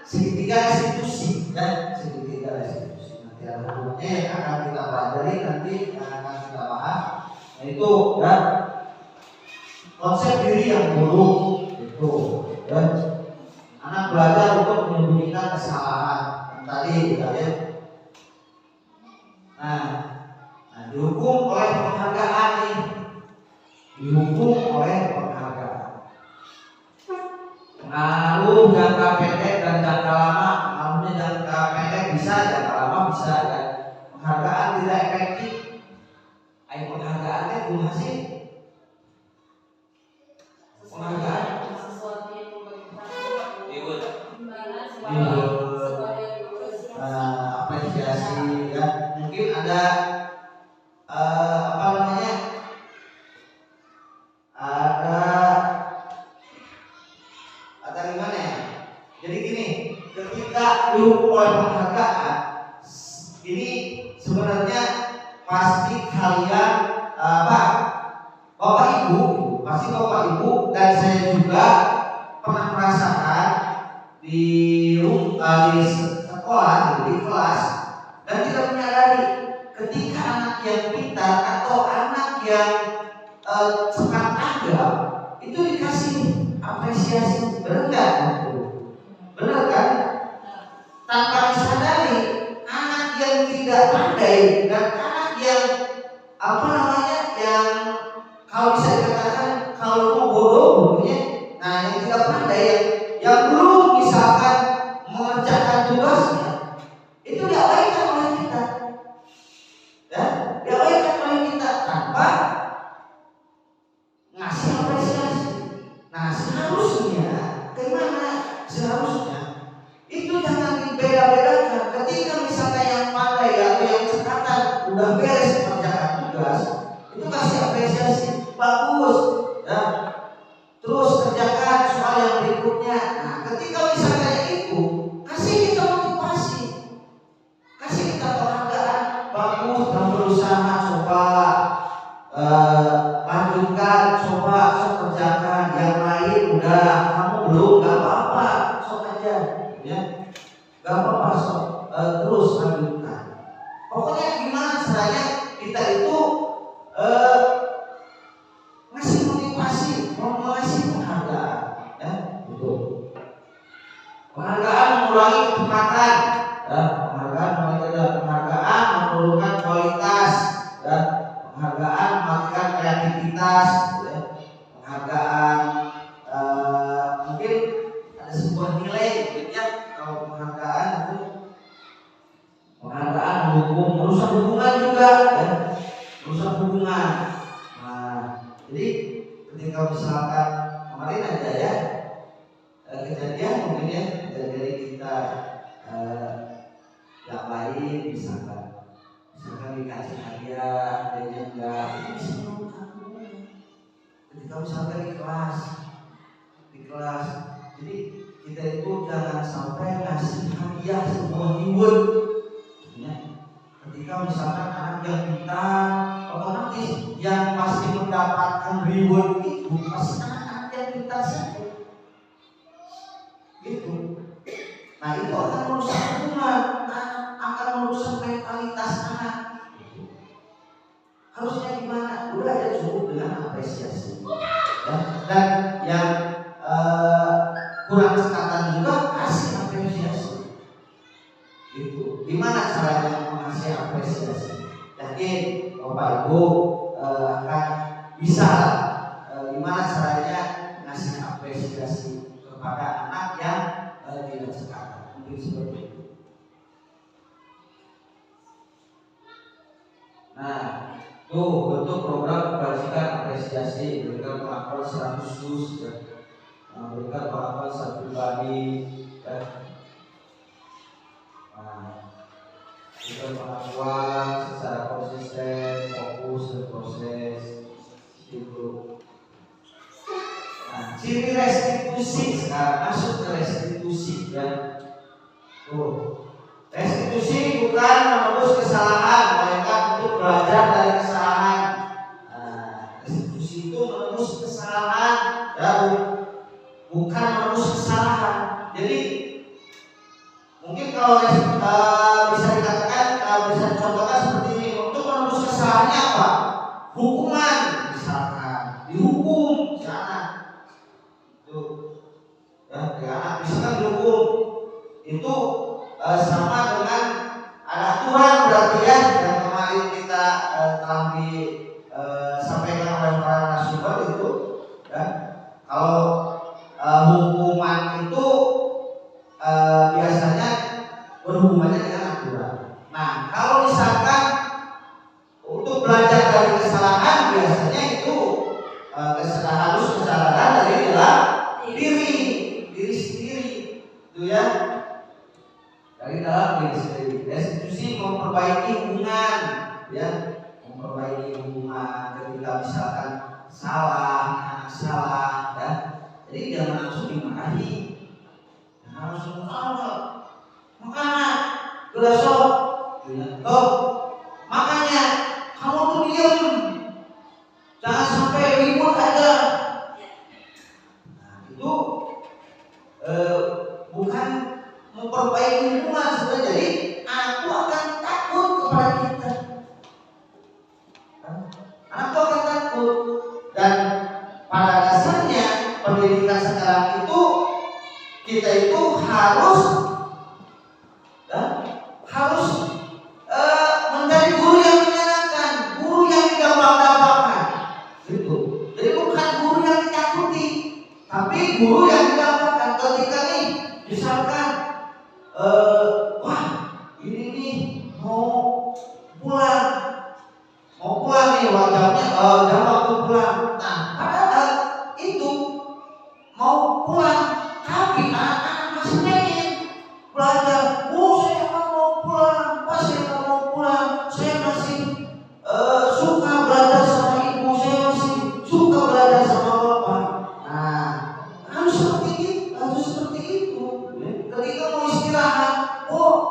segitiga restitusi, ya, segitiga restitusi. Nanti ada hubungannya yang akan kita pelajari nanti akan kita bahas. Nah itu, ya, konsep diri yang buruk itu, ya. Anak belajar untuk menyembunyikan kesalahan. Tadi, ya. Nah, dihukum oleh penghargaan nih. Dihukum oleh penghargaan. Pengaruh jangka pendek dan jangka lama pengaruhnya apresiasi ya. Mungkin ada apa namanya, ada gimana ya, jadi gini, ketika dihukum oleh penghargaan ini sebenarnya pasti kalian Bapak Ibu dan saya juga pernah merasakan di sekolah, di kelas, dan tidak menyadari ketika anak yang pintar atau anak yang cepat tanggap itu dikasih apresiasi, benar nggak? Benar kan? Tanpa disadari anak yang tidak pandai dan anak yang apa namanya, yang kalau bisa dikatakan kalau mau bodoh, nah yang tidak pandai, yang belum misalkan mengerjakan tugasnya, itu diabaikan oleh kita, ya, diabaikan oleh kita tanpa ngasih apresiasi. Nah seharusnya gimana? Seharusnya itu jangan dibeda-bedakan. Ketika misalnya yang pandai atau yang cekatan udah beres mengerjakan tugas, itu kasih apresiasi, bagus, ya. Terus kerjakan soal yang berikutnya. Nah, ketika misalnya itu, kasih kita motivasi, kasih kita penghargaan, bagus, kamu berusaha, coba lanjutkan, coba kerjakan. Yang lain udah, kamu belum, gak apa-apa, sok aja, ya, gak apa-apa, sok terus lanjutkan. Pokoknya gimana caranya kita itu ngasih motivasi, ngasih penghargaan, ya, betul. Penghargaan mengurangi kecepatan, ya, penghargaan menurunkan kualitas, ya, penghargaan mematikan kreativitas, ya, penghargaan mungkin ada sebuah nilai, ya. Kalau penghargaan itu penghargaan merusak hubungan juga, ya, merusak hubungan. Jadi ketika misalkan kemarin ada ya kejadian, mungkin ya dari kita yang lain misalkan dikasih hadiah dan enggak, itu bisa merusak hubungan. Ketika misalkan di kelas, jadi kita itu jangan sampai ngasih hadiah sebuah reward, ya. Ketika misalkan anak yang pintar, otomatis yang pasti mendapatkan reward itu pasti anak-anak yang pintar saja, gitu. Nah itu akan merusak hubungan, akan merusak mentalitas anak. Harusnya gimana? Udah aja cukup dengan apresiasi, ya. Dan yang kurang cekatan juga kasih apresiasi. Gitu. Gimana caranya mengasih apresiasi? Yakin Bapak Ibu akan bisa gimana caranya ngasih apresiasi kepada anak yang tidak cekatan, mungkin seperti itu. Nah, tuh bentuk program kebajikan apresiasi, berikan pengakuan 100 dus, ya. Berikan pengakuan secara pribadi, ya. Berikan pengakuan secara konsisten, fokus dan proses itu. Nah, ciri restitusi, sekarang masuk ke restitusi, ya. Tuh, restitusi bukan menebus kesalahan, melainkan untuk belajar dari kesalahan. Restitusi itu menebus kesalahan, ya, bukan menebus kesalahan. Jadi mungkin kalau bisa dikatakan, bisa dicontohkan seperti ini. Untuk menebus kesalahannya apa? Hukuman, misalkan dihukum misalkan itu, ya, anak misalkan dihukum itu sama dengan ada aturan berarti, ya, yang kemarin kita telah disampaikan oleh para narasumber itu, ya. Kalau hukuman itu biasanya berhubungannya dengan aturan. Nah, kalau misalkan untuk belajar dari kesalahan, biasanya itu kesadaran dari dalam diri sendiri, itu, ya. dari dalam diri sendiri. Restitusi memperbaiki hubungan, ya, memperbaiki hubungan ketika misalkan salah, anak salah, ya. Jadi jangan langsung dimarahi, jangan langsung makanya udah sok, makanya kamu tuh diam, jangan sampai ribut aja. Nah, itu bukan memperbaiki hubungan sebenarnya. Jadi anak itu akan takut kepada kita, anak itu akan takut. Dan pada dasarnya pendidikan sekarang itu kita itu harus menjadi guru yang menyenangkan, guru yang didambakan, gitu. Jadi bukan guru yang ditakuti, tapi guru yang didambakan. Ketika nih misalkan wah ini nih mau pulang nih wajahnya jam waktu pulang. Nah padahal itu mau pulang, tapi anak-anak masih pengen belajar. Saya nggak mau pulang, pas saya nggak mau pulang, saya masih suka belajar sama ibu, saya masih suka belajar sama bapak. Nah harus seperti itu. Ketika mau istirahat,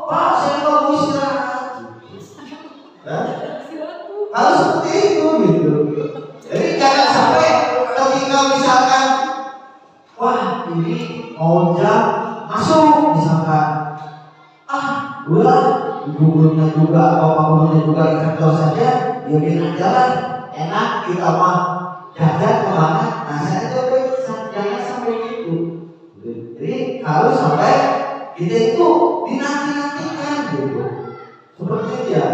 pak saya nggak mau istirahat. Harus seperti itu gitu. Jadi jangan sampai ketika misalkan wah ini mau jam masuk misalkan, gurunya juga atau pak gurunya juga di kantor saja, dia bilang jalan enak, kita mah jajan kemana. Nah saya coba jangan sampai gitu. Jadi harus sampai kita itu dinanti-nantikan gitu. Seperti itu ya.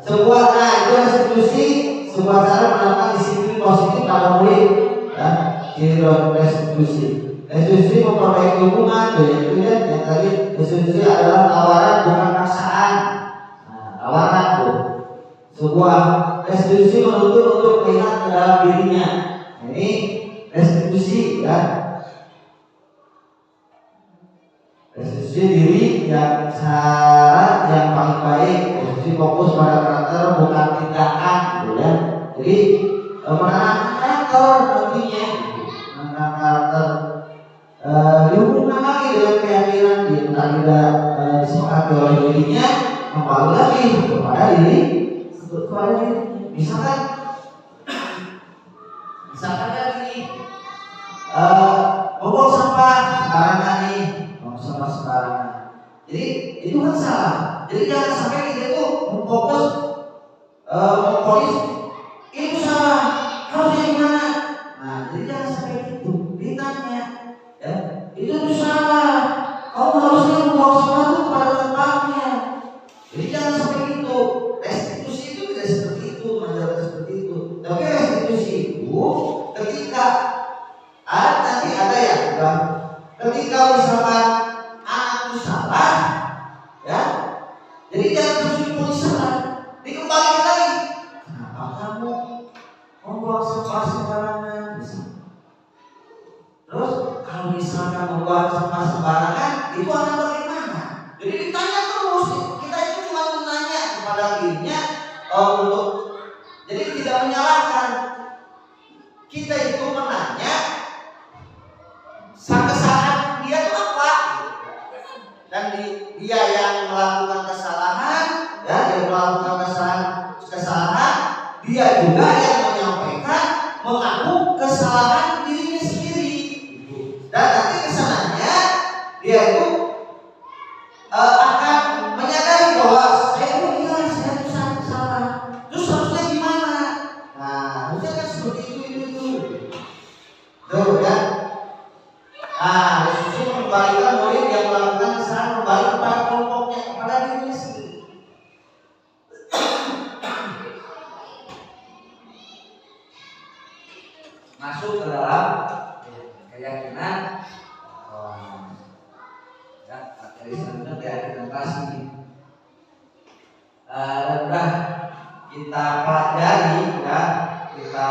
Sebuah itu restitusi, sebuah cara menanamkan disiplin positif pada murid, ya. Ciri restitusi. Restitusi memperbaiki hubungan, yaitu yang tadi restitusi adalah tawaran bukan paksaan. Nah, tawaran tuh. Sebuah restitusi menuntut untuk melihat ke dalam dirinya. Nah, ini restitusi, ya. Restitusi diri yang syarat yang paling baik. Restitusi fokus pada karakter bukan tindakan, ya. Jadi menanamkan karakter nantinya, menanamkan karakter dihubungkan lagi dengan keyakinan yang tidak disepakati oleh dirinya, kembali lagi kepada diri. Misalkan ini membuang sampah sembarangan nih, membuang sampah sembarangan. Jadi itu kan salah. Jadi jangan sampai kita itu memfokus itu salah, harusnya gimana. Nah jadi jangan sampai itu ditanya, ya itu salah, kamu harusnya membuang sampah itu pada tempatnya. Jadi jangan sampai itu. Restitusi itu tidak seperti itu, mengajarkan seperti itu. Tapi restitusi itu ketika nanti ada ya, ketika misalkan anak itu salah, ya, jadi jangan terus dipuji salah, dikembalikan lagi. Kenapa kamu membuang sampah sembarangan? Terus kalau misalkan membuang sampah sembarangan, itu akan bagaimana? Jadi ditanya terus. Kita itu cuma menanya kepada dirinya untuk, jadi tidak menyalahkan. Kita itu menanya kesalahan dia itu apa, dan dia yang melakukan kesalahan, ya, yang melakukan kesalahan, dia juga yang menyampaikan mengaku kesalahan dirinya sendiri. Dan nanti kesananya dia itu akan menyadari bahwa saya itu salah. Terus harusnya gimana? Nah, harusnya kan seperti itu. Tuh kan? Nah, Yesus mengembalikan murid yang melakukan kesalahan kembali kepada kelompoknya, kepada dirinya sendiri. Masuk ke dalam keyakinan, ya, dari sebenarnya keyakinan pasti. Dan udah kita pelajari, ya, kita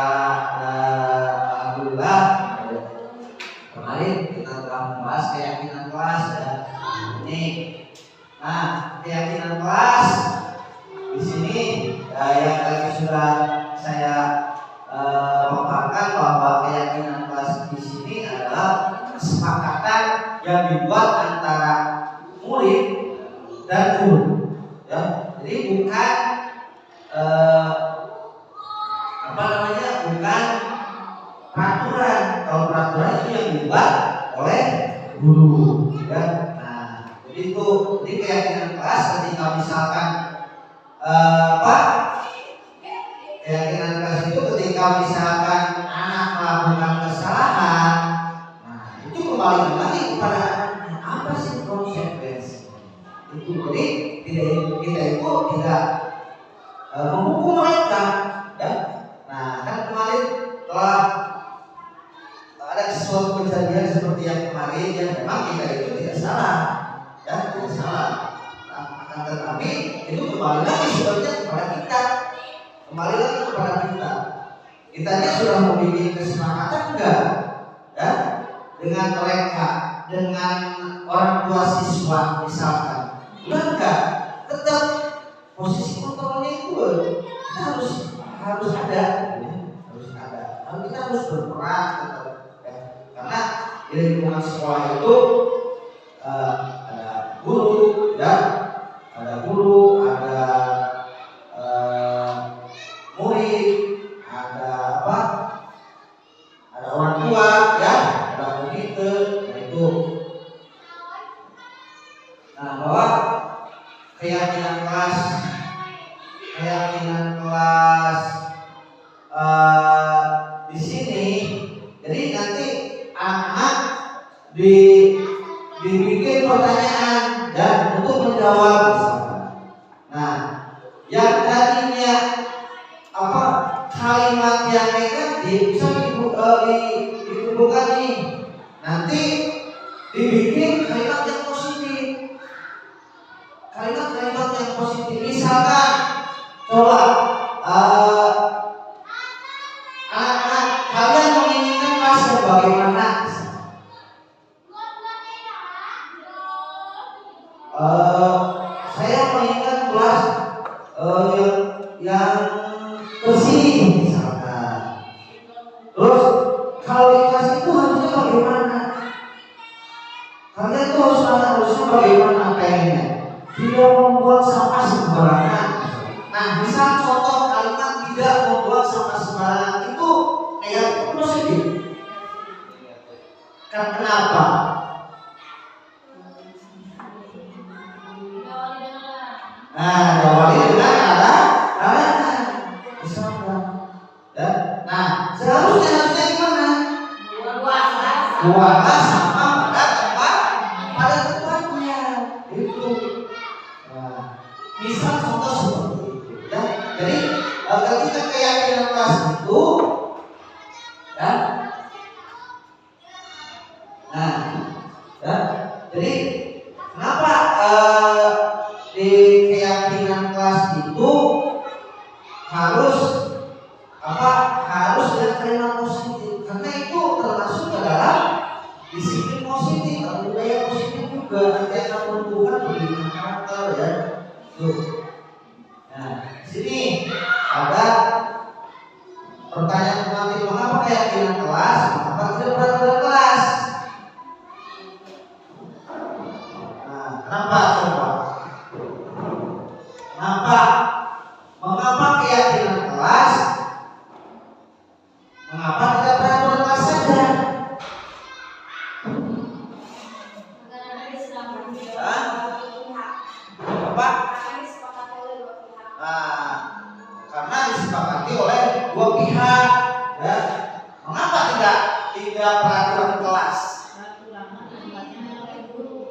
alhamdulillah kemarin kita telah membahas keyakinan kelas, ya. Ini Nah, keyakinan kelas di sini yang tadi sudah saya paparkan bahwa keyakinan kelas di sini adalah kesepakatan yang dibuat antara murid dan guru. Ya, jadi bukan bukan peraturan. Kalau peraturan itu yang dibuat oleh guru. Ya. Jadi itu, jadi keyakinan kelas ketika misalkan keyakinan kelas itu ketika misalkan anak melakukan kesalahan, itu kembali lagi kepada anaknya, apa sih konsekuensi itu. Jadi kita itu tidak menghukum mereka, ya. Nah, kan kemarin telah ada sesuatu kejadian seperti yang kemarin yang memang kita itu tidak salah. Ya, tidak salah. Nah, akan tetapi itu kembali lagi sebenarnya kepada kita. Kembali lagi kepada kita. Kitanya sudah memiliki kesepakatan enggak? Ya, dengan mereka, dengan orang tua siswa misalkan. Udah enggak? Tetap posisi kontrolnya itu kita harus ada. Harus ada. Dan kita harus berperan tetap. Ya. Karena di lingkungan sekolah itu ada guru, ya, ada murid, ada orang tua, ya, ada monitor, itu. Nah, bahwa keyakinan kelas di sini, jadi nanti anak dibikin pertanyaan dan untuk menjawab misalkan. Nah, yang tadinya kalimat yang negatif bisa dikumpulkan nih. Nanti dibikin kalimat yang positif. Kalimat-kalimat yang positif. Misalkan coba anak-anak kalian menginginkan masa bagaimana? Saya menginginkan kelas yang bersih misalkan. Terus kalau di kelas itu harusnya bagaimana? Kalian itu harusnya bagaimana pengennya? Tidak membuat sampah sembarangan. Nah, misal contoh kalimat tidak membuat sampah sembarangan itu negatif positif. Kenapa? Nah, awalnya dengan alasan misalkan. Ya. Nah, harusnya gimana? Buanglah sampah pada tempatnya. Itu. Nah, misal contoh seperti itu. Ya. Jadi ketika keyakinan kelas itu, ya. Nah, ya. Jadi kenapa di keyakinan kelas itu harus dengan kalimat positif, karena itu termasuk ke dalam disiplin positif atau budaya positif juga. Nanti akan menumbuhkan pendidikan karakter, ya. Tuh. Nah, di sini ada pertanyaan pengantin, mengapa keyakinan kelas, mengapa tidak peraturan kelas? Nah, kenapa coba? Mengapa keyakinan kelas? Mengapa tidak peraturan kelas saja? Apa? Karena disepakati oleh dua pihak. Ya. Mengapa tidak peraturan kelas?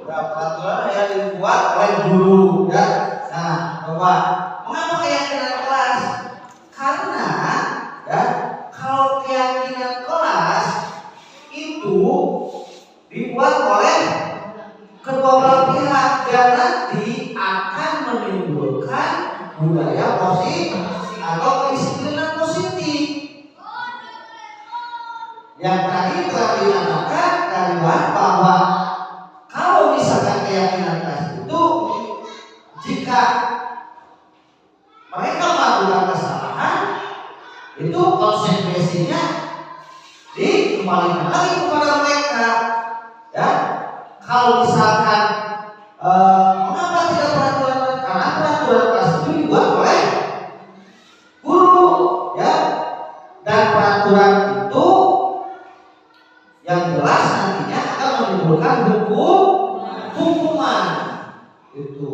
Peraturan yang dibuat oleh guru. Ya. Nah, coba. Mengapa keyakinan kelas? Karena, ya, kalau keyakinan kelas itu dibuat oleh kedua belah pihak dan nanti akan menimbulkan budaya positif atau kedisiplinan positif. Yang tadi telah dikatakan dari bahwa kalau misalkan keyakinan kelas itu jika mereka melakukan kesalahan, itu konsekuensinya dikembalikan lagi kepada mereka. Ya, kalau misalkan mengapa tidak peraturan? Karena peraturan kelas itu dibuat oleh guru, ya, dan peraturan itu yang jelas nantinya akan menimbulkan hukuman, itu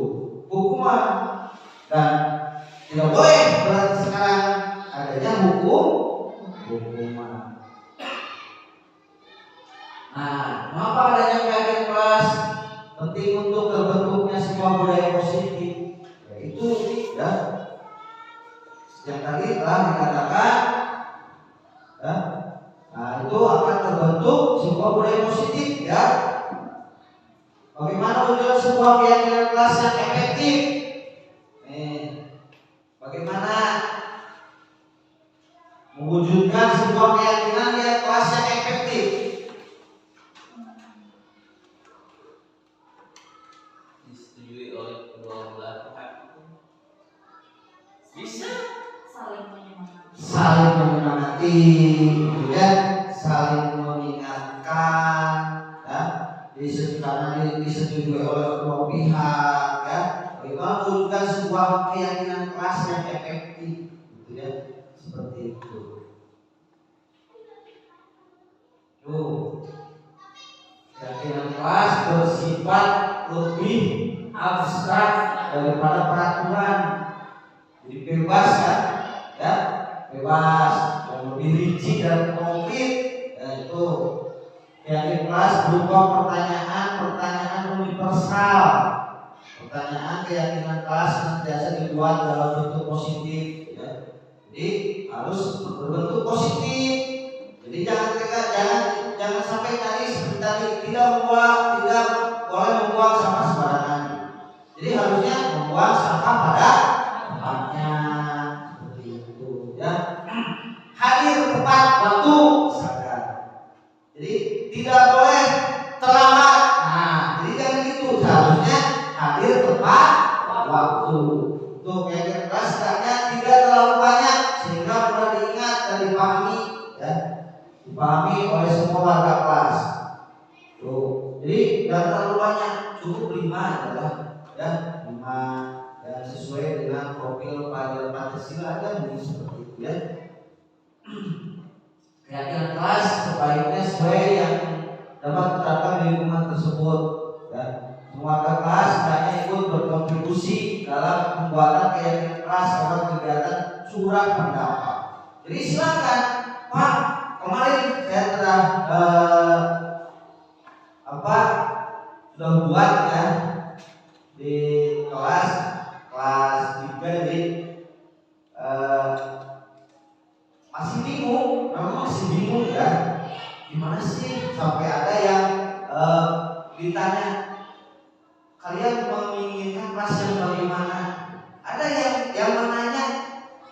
hukuman, dan tidak boleh berarti sekarang adanya hukuman. Nah, mengapa adanya keyakinan kelas penting untuk terbentuknya sebuah budaya positif? Yaitu, ya, yang tadi telah dikatakan, ya, nah itu akan terbentuk sebuah budaya positif, ya. Bagaimana wujud sebuah keyakinan kelas yang efektif? Bagaimana mewujudkan sebuah keyakinan yang kelas yang efektif? Disetujui oleh kedua belah pihak. Bisa saling saling menyemangati. kemudian saling mengingatkan, ya, disetujui oleh kedua pihak, ya. Bagaimana mewujudkan sebuah keyakinan kelas yang efektif, gitu ya, seperti itu. Keyakinan kelas bersifat lebih abstrak daripada peraturan, jadi bebas, kan, ya, bebas, yang lebih rinci dan konkret, yaitu keyakinan kelas berupa pertanyaan universal. Pertanyaan keyakinan kelas senantiasa dibuat dalam bentuk positif, ya. Jadi harus berbentuk positif. Jadi jangan sampai tadi seperti tadi tidak boleh membuang sampah sembarangan. Jadi harusnya membuang sampah pada tempatnya, seperti itu, ya. Hadir tepat waktu misalkan. Jadi tidak boleh terlambat. Nah, jadi jangan gitu. Seharusnya hadir tepat waktu. Untuk keyakinan kelas setidaknya tidak terlalu banyak sehingga mudah diingat dan dipahami, ya, dipahami oleh semua warga kelas. Jadi tidak terlalu banyak, cukup 5 adalah, ya, 5, ya, sesuai dengan profil pelajaran Pancasila, ada mungkin seperti itu, ya. Keyakinan kelas sebaiknya sesuai yang dapat diterapkan di lingkungan tersebut, ya. Semua kelas hendaknya ikut berkontribusi dalam pembuatan keyakinan kelas lewat kegiatan surat pendapat. Jadi silakan, Pak, kemarin saya telah sudah buat, ya, di kelas 3, jadi masih bingung, memang masih bingung, ya, gimana sih sampai ada yang ditanya, kalian menginginkan kelas yang bagaimana? Ada yang menanya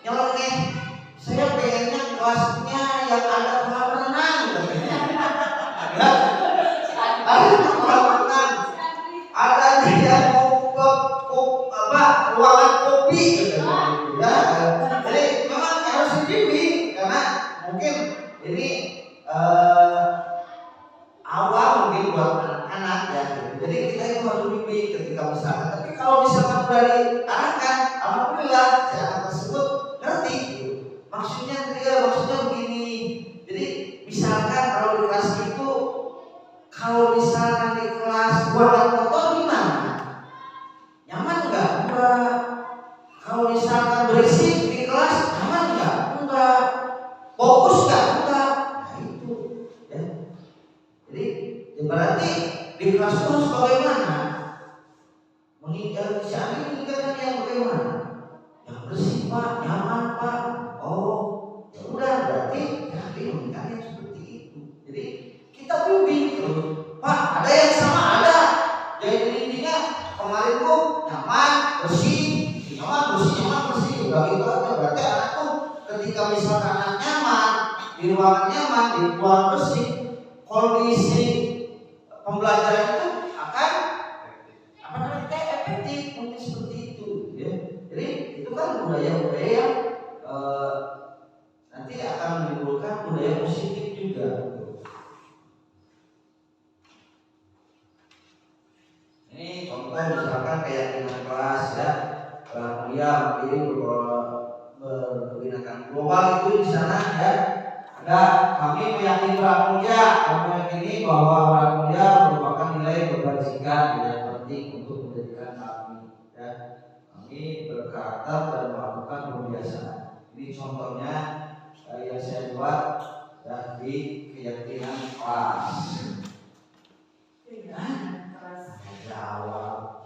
nyeleneh, saya pengennya kelasnya yang ada kolam renang, katanya. Ya, ada kolam renang, ada yang ruangan kopi, katanya. Ya, jadi memang harus dibimbing karena mungkin ini awal mungkin buat anak-anak, ya. Jadi kita itu harus bimbing ketika misalkan. Tapi kalau misalkan sudah diarahkan, alhamdulillah saya akan tersebut ngerti. Maksudnya begini. Jadi misalkan kalau di kelas itu, kalau misalkan di kelas buat kotor gimana? Nyaman enggak? Enggak. Kalau misalkan berisik di kelas nyaman enggak? Enggak. Fokus enggak? Enggak. Nah itu, ya. Jadi berarti di kelas itu harus bagaimana? Mengingatkan yang bagaimana? Yang bersih, Pak, nyaman, Pak. Oh, ya udah, berarti mengingatkan yang seperti itu. Jadi kita bimbing, Pak, ada yang sama, ada. Jadi intinya kemarin tuh nyaman, bersih, nyaman, bersih. Udah gitu aja. Berarti anak tuh ketika misalkan anak nyaman, di ruangan nyaman, di ruangan bersih, kondisi pembelajaran itu akan efektif, mungkin seperti itu. budaya-budaya yang nanti akan menimbulkan budaya positif juga. Ini contoh misalkan keyakinan kelas ya, kuliah ini berkebinekaan global itu di sana ya. Ada kami meyakini pramulia, kami meyakini bahwa pramulia merupakan nilai kebajikan yang penting untuk menjadikan kami ya. Kami berkarakter dan melakukan kebiasaan. Ini contohnya yang saya buat ya, di keyakinan kelas. Jawab.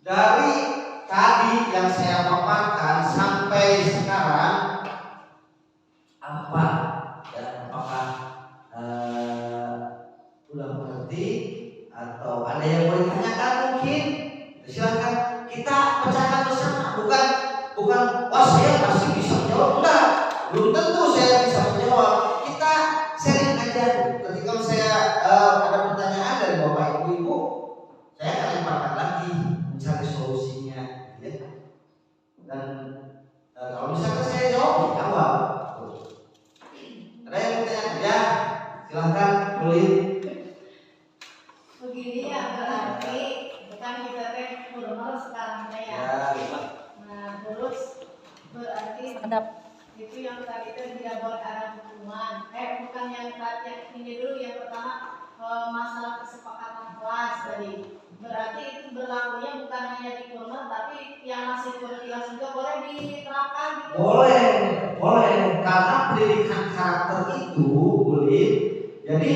Dari tadi yang saya paparkan sampai sekarang apa dan apakah udah mengerti atau ada yang mau ditanyakan mungkin? Silakan kita pecahkan bersama. Bukan wah saya pasti bisa menjawab, enggak. Belum tentu saya bisa menjawab. Kita sharing aja. Ketika saya ada pertanyaan dari Bapak Ibu, saya akan lemparkan lagi mencari solusinya ya. Dan kalau misalkan saya jawab. Ada yang mau tanya? Ya, silahkan boleh. Begini ya, berarti bukan kita teh normal sekarang teh ya. Nah, terus berarti itu yang tadi itu tidak buat arah hukuman. Bukan yang tadi ini dulu yang pertama masalah kesepakatan kelas tadi. Berarti itu berlakunya bukan hanya di kurma, tapi yang masih berkelas juga boleh diterapkan gitu. Boleh, karena pendidikan karakter itu boleh. Jadi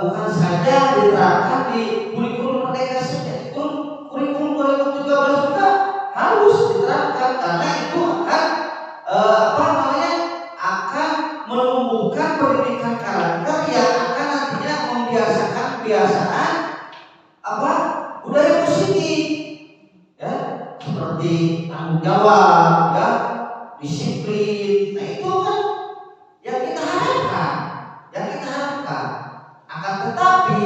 bukan saja diterapkan di kurikulum merdeka saja, kurikulum juga harus diterapkan karena itu akan menumbuhkan pendidikan karakter yang akan nantinya membiasakan kebiasaan budaya positif ya, seperti tanggung jawab ya, disiplin. Nah itu kan yang kita harapkan. Akan tetapi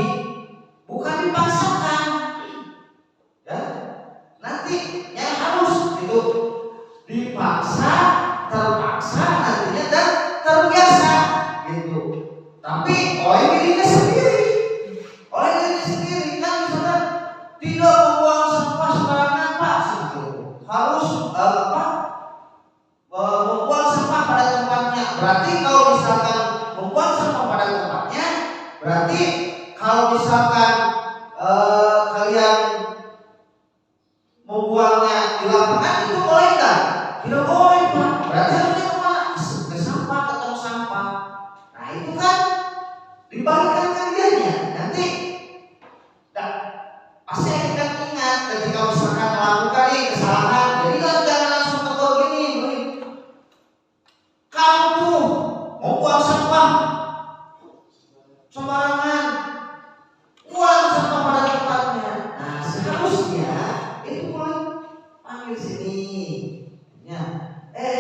bukan dipaksakan ya. Nanti yang harus itu dipaksa, terpaksa nantinya dan terbiasa gitu. Tapi oleh dirinya sendiri kan misalkan tidak membuang sampah sembarangan Pak, harus membuang sampah pada tempatnya. Berarti kalau misalkan membuang sampah pada tempatnya, berarti kalau misalkan kalian membuangnya di lapangan itu boleh nggak? Tidak boleh Pak. Berarti harusnya kemana? Ke sampah, ke tong sampah. Nah itu kan dibalikkan kerjanya. Nanti pasti akan ingat ketika misalkan melakukan kesalahan. Jadi jangan langsung tegur gini, kamu tuh mau buang sampah sembarangan, buang sampah pada tempatnya. Nah seharusnya itu boleh panggil sini ya.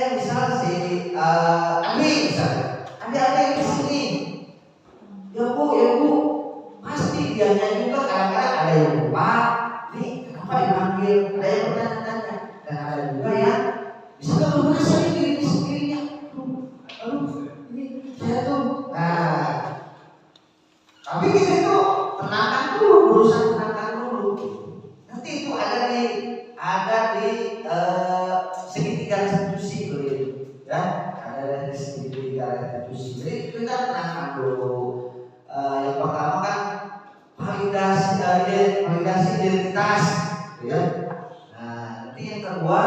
Misal si Andi misalnya, Andi ke sini. Ya bu, pasti dianya juga kadang-kadang ada yang lupa. Nih kenapa dipanggil? Ada yang bertanya-tanya. Dan ada juga yang misalnya merasa diri sendirinya. Ini saya tuh. Nah, tapi kita itu tenangkan dulu, berusaha tenangkan dulu. Nanti itu ada di segitiga restitusi ya. Ada di segitiga restitusi. Jadi kita tenangkan dulu. Yang pertama kan validasi identitas ya. Nah nanti yang kedua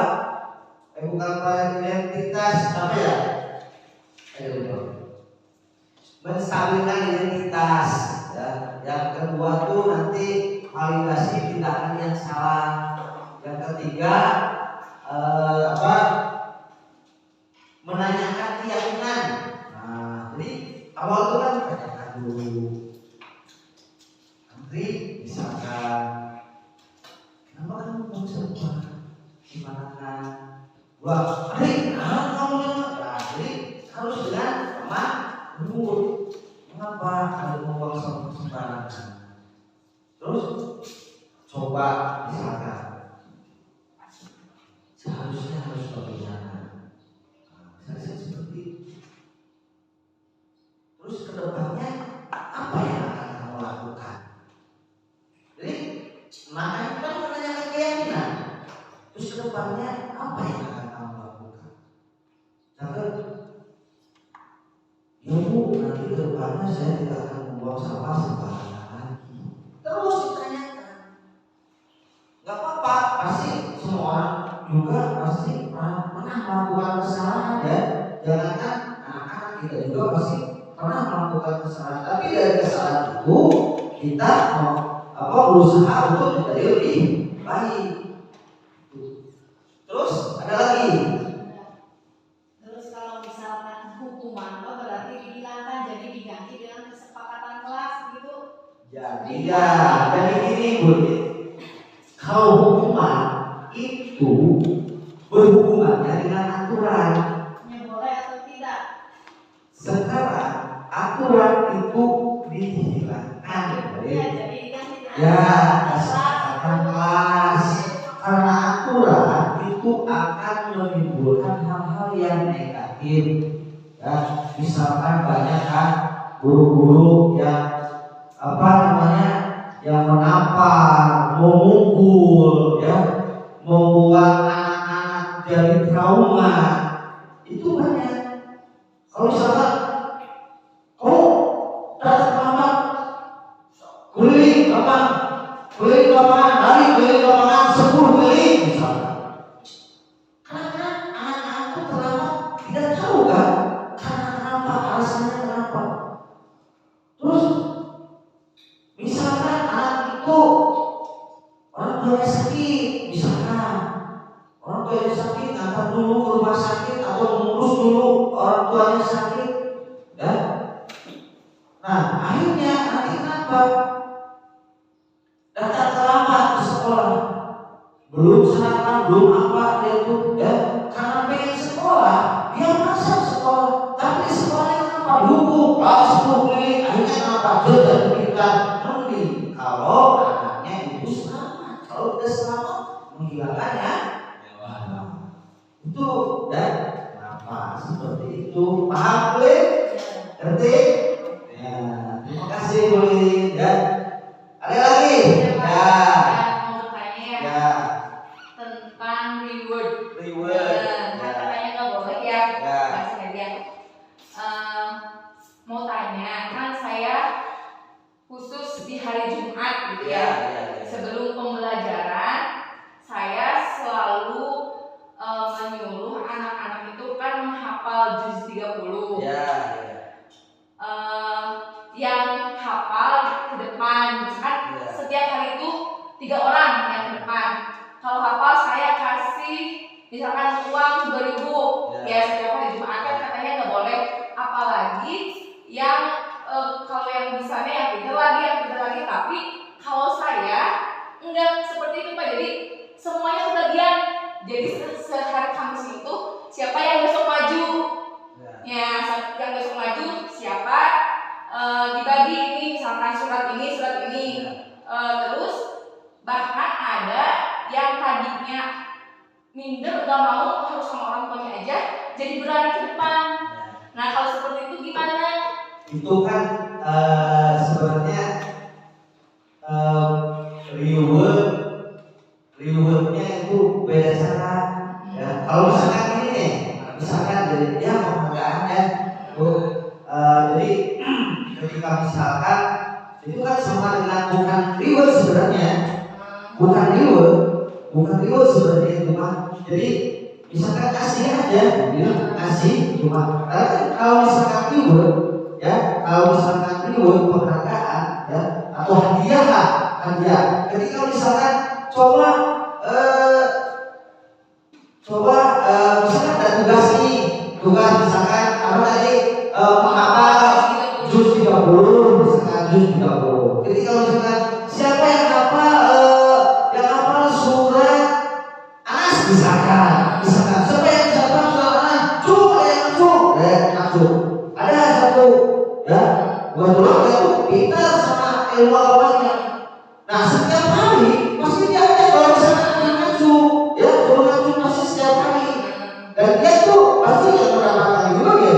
bukan identitas apa ya, menstabilkan identitas ya. Yang kedua tuh nanti validasi tindakan yang salah. Yang ketiga menanyakan keyakinan. Nah jadi awal itu kan tanyakan dulu. Nanti misalkan kenapa kamu mau sampah? Gimana kan? Wah, kamu jadi harus dengan lembut. Mengapa ada membuang sampah sembarangan? Terus coba misalkan Terus kedepannya apa yang akan kamu lakukan? Jangan, ya Bu, nanti kedepannya saya tidak akan membuang sampah sembarangan lagi. Terus ditanyakan. Gak apa-apa, pasti semua orang juga pasti pernah melakukan kesalahan ya. Jangankan anak-anak kita juga pasti pernah melakukan kesalahan. Tapi dari kesalahan itu kita berusaha untuk menjadi lebih baik. Terus ada lagi. Terus kalau misalkan hukuman berarti dihilangkan, jadi diganti dengan kesepakatan kelas gitu. Jadi gini Bu. Kalau hukuman itu berhubungannya dengan aturan. Yang boleh atau tidak? Sekarang aturan itu dihilangkan. Ya, jadi diganti dengan Ya, kesepakatan kelas. Karena aturan itu akan menimbulkan hal-hal yang negatif. Ya, misalkan banyak kan guru-guru yang yang menampar, memukul, ya, membuat anak-anak jadi trauma. Itu banyak. Kalau misalkan datang terlambat, keliling lapangan, lari keliling lapangan 10 keliling misalkan. Karena anak-anak itu terlambat tidak tahu kan karena kenapa, alasannya kenapa. Terus misalkan anak itu orang tuanya sakit, misalkan orang tuanya sakit, antar dulu ke rumah sakit atau mengurus dulu orang tuanya sakit, ya. Nah akhirnya nanti kenapa? Datang terlambat ke sekolah, belum sarapan, belum apa dia itu, ya. Karena pengen sekolah, dia masa sekolah, tapi sekolahnya kenapa? Dihukum, 10 keliling, akhirnya kenapa? Jadi kita mending kalau anaknya itu selamat, kalau tidak selamat menghilangkannya. Itu dan kenapa seperti itu? Paham boleh? Ngerti? Ya, terima kasih boleh. Ya. Ada lagi? Ya. Mau bertanya Ya. tentang reward. Ya. Katanya nggak boleh ya. Ya. Masih aja. Mau tanya, kan saya khusus di hari Jumat gitu ya. Sebelum pembelajaran, saya selalu menyuruh anak-anak itu kan menghafal juz 30. Yang hafal ke depan, kan setiap hari itu 3 orang yang ke depan. Kalau hafal saya kasih misalkan uang 2.000 ya setiap hari Jumat, kan katanya nggak boleh. Apalagi yang kalau yang misalnya yang pintar lagi, tapi kalau saya enggak seperti itu Pak. Jadi semuanya kebagian. Jadi sehari Kamis itu siapa yang besok maju, ya yang besok maju siapa dibagi ini, misalkan surat ini. Terus bahkan ada yang tadinya minder nggak mau harus sama orang tuanya aja, jadi berani ke depan. Nah kalau seperti itu gimana? Itu kan sebenarnya rewardnya itu beda cara. Ya. Kalau misalkan ini nih, misalkan dari dia penghargaan ya, jadi ketika misalkan itu kan sama dengan bukan reward sebenarnya, bukan reward sebenarnya itu mah. Jadi misalkan kasih aja, kasih cuma. Kalau misalkan reward, ya, kalau misalkan reward penghargaan, ya, atau hadiah. Ketika misalkan coba misalkan ada tugas misalkan apa tadi menghafal juz 30, misalkan juz 30. Jadi kalau misalkan siapa yang hafal surat Anas misalkan siapa yang hafal surat Anas, coba yang langsung. Ada satu ya, kebetulan itu pintar sama ilmu agamanya. Nah setiap hari pasti dia ada kalau misalkan suruh masih setiap hari, dan dia tuh pasti yang mendapatkan juga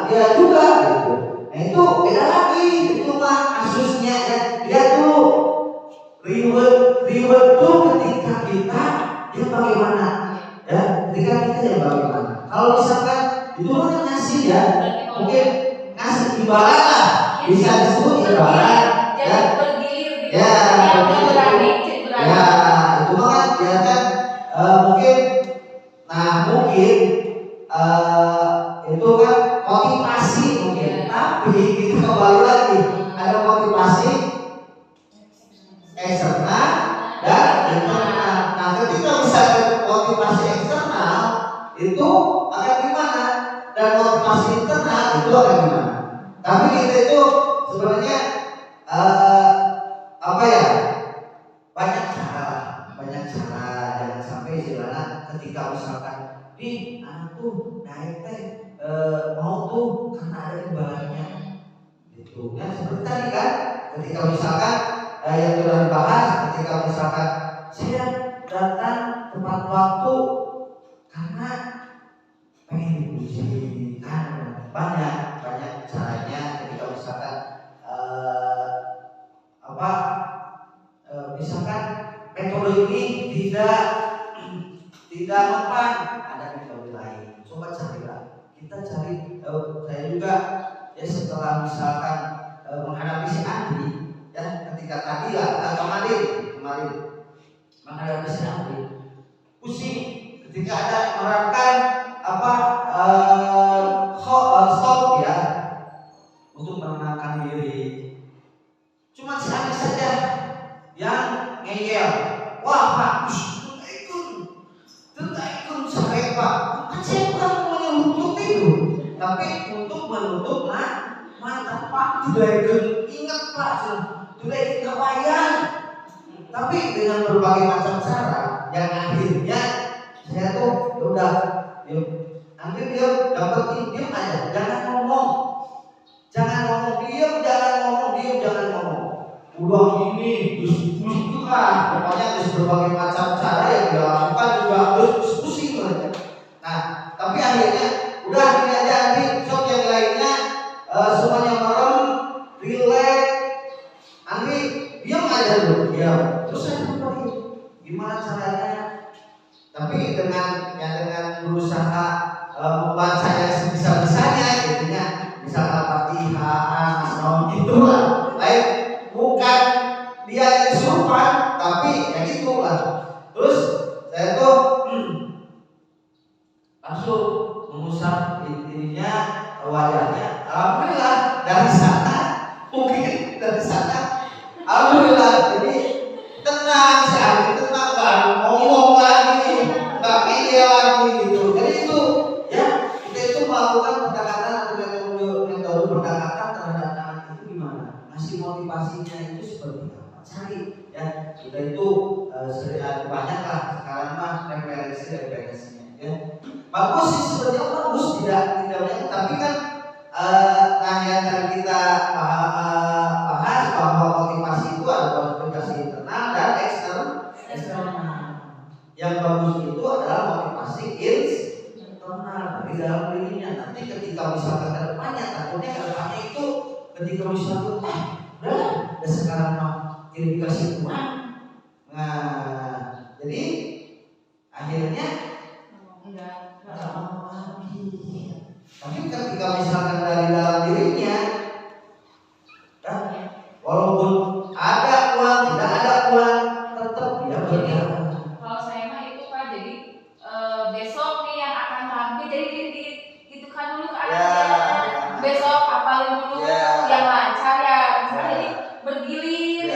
dia juga gitu. Nah itu beda lagi, itu mah kasusnya ya. Dia tuh reward tuh ketika kita bagaimana itu kan ngasih ya, mungkin ngasih imbalan lah, bisa disebut imbalan. Jadi bergilir gitu. Ya, berani. Ya, itu kan ya kan mungkin, mungkin itu kan motivasi mungkin, tapi kita kembali lagi ada motivasi eksternal dan internal. Nah, ketika misalnya motivasi eksternal itu akan gimana dan motivasi internal itu akan gimana? Tapi kita itu sebenarnya apa ya? Banyak cara, jangan sampai istilahnya ketika misalkan di anak tuh naik mau tuh karena ada imbalannya gitu ya, seperti tadi kan ketika misalkan yang sudah dibahas, ketika misalkan saya datang tepat waktu karena pengen dipuji kan, banyak caranya ketika misalkan misalkan metode ini tidak mempan, ada metode lain. Coba carilah. Kita cari. Saya juga ya setelah misalkan menghadapi si Andri, ya ketika tadi lah kemarin menghadapi si Andri, pusing ketika ada menerapkan stop ya untuk menenangkan diri. Cuma si Andri saja yang ngeyel, wah Pak, ikut saya Pak, kan saya bukan mau untuk itu, tapi untuk menutup mata Pak, tidak ikut ingat Pak, tidak ikut kebayang, tapi dengan berbagai macam cara, yang akhirnya saya tuh udah, ambil dia dapat diam aja, jangan ngomong, diam, jangan ngomong. Udah gini, terus lah, pokoknya terus berbagai macam cara yang dia lakukan juga terus pusing aja. Nah, tapi akhirnya udah gini aja, nanti sok yang lainnya semuanya merem, relax, nanti diam aja dulu, diam. Terus saya berbagi, gimana caranya? Tapi dengan berusaha membaca yang sebisa-bisanya, jadinya misal Al-Fatihah, itulah, baik. Bukan dia yang kesurupan, tapi ya gitulah. Terus saya tuh langsung mengusap dirinya, wajahnya. Alhamdulillah dari sana, alhamdulillah. Jadi tenang, saya tenang, nggak ngomong lagi, nggak pilih lagi gitu. Jadi itu ya, kita itu melakukan pendekatan atau metode pendekatan terhadap anak itu gimana? Masih motivasinya itu seperti apa? Cari ya, kita itu banyak lah sekarang mah referensinya ya. Bagus sih sebenarnya, bagus tidak banyak, tapi kan yang tadi kita bahas bahwa motivasi itu ada motivasi internal dan eksternal. Yang bagus itu adalah motivasi internal dari dalam dirinya. Nanti ketika misalkan ke depannya, takutnya ke depannya itu ketika misalkan udah sekarang mah dikasih uang, nah jadi akhirnya tapi ketika misalkan dari dalam dirinya, walaupun ada uang tidak ada uang, tetap dia berjalan. Kalau saya mah itu Pak, jadi besok nih yang akan tampil, jadi itu kan dulu ke anak besok hafalin dulu yang lancar ya, jadi bergilir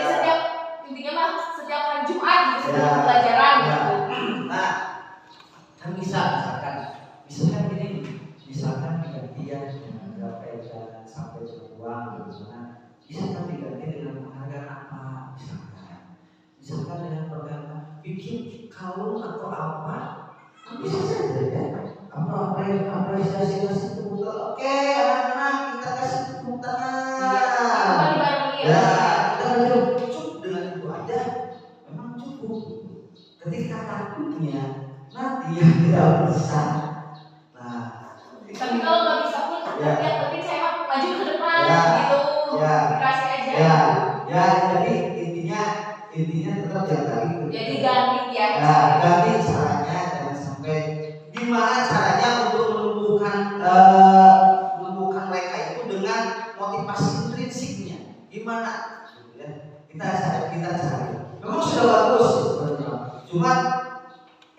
intinya mah setiap hari Jumat gitu, setiap pelajaran gitu. Nah, kan misalkan gini, misalkan digantian berapa ya, sampai uang gitu, bisa kan diganti dengan penghargaan apa, misalkan dengan penghargaan bikin kalung atau apa, bisa saja ya. Apresiasi tepuk tangan. Oke, anak-anak kita kasih tepuk tangan. Ya, kita cukup dengan itu aja, memang cukup. Ketika takutnya nanti yang tidak bisa. Nah, tapi kalau nggak bisa pun ya penting saya mah maju ke depan gitu, dikasih aja. Ya, jadi intinya tetap yang tadi. Jadi ganti ya. Ganti caranya, jangan sampai gimana caranya untuk menumbuhkan kita cari. Memang sudah bagus sebenarnya. Cuma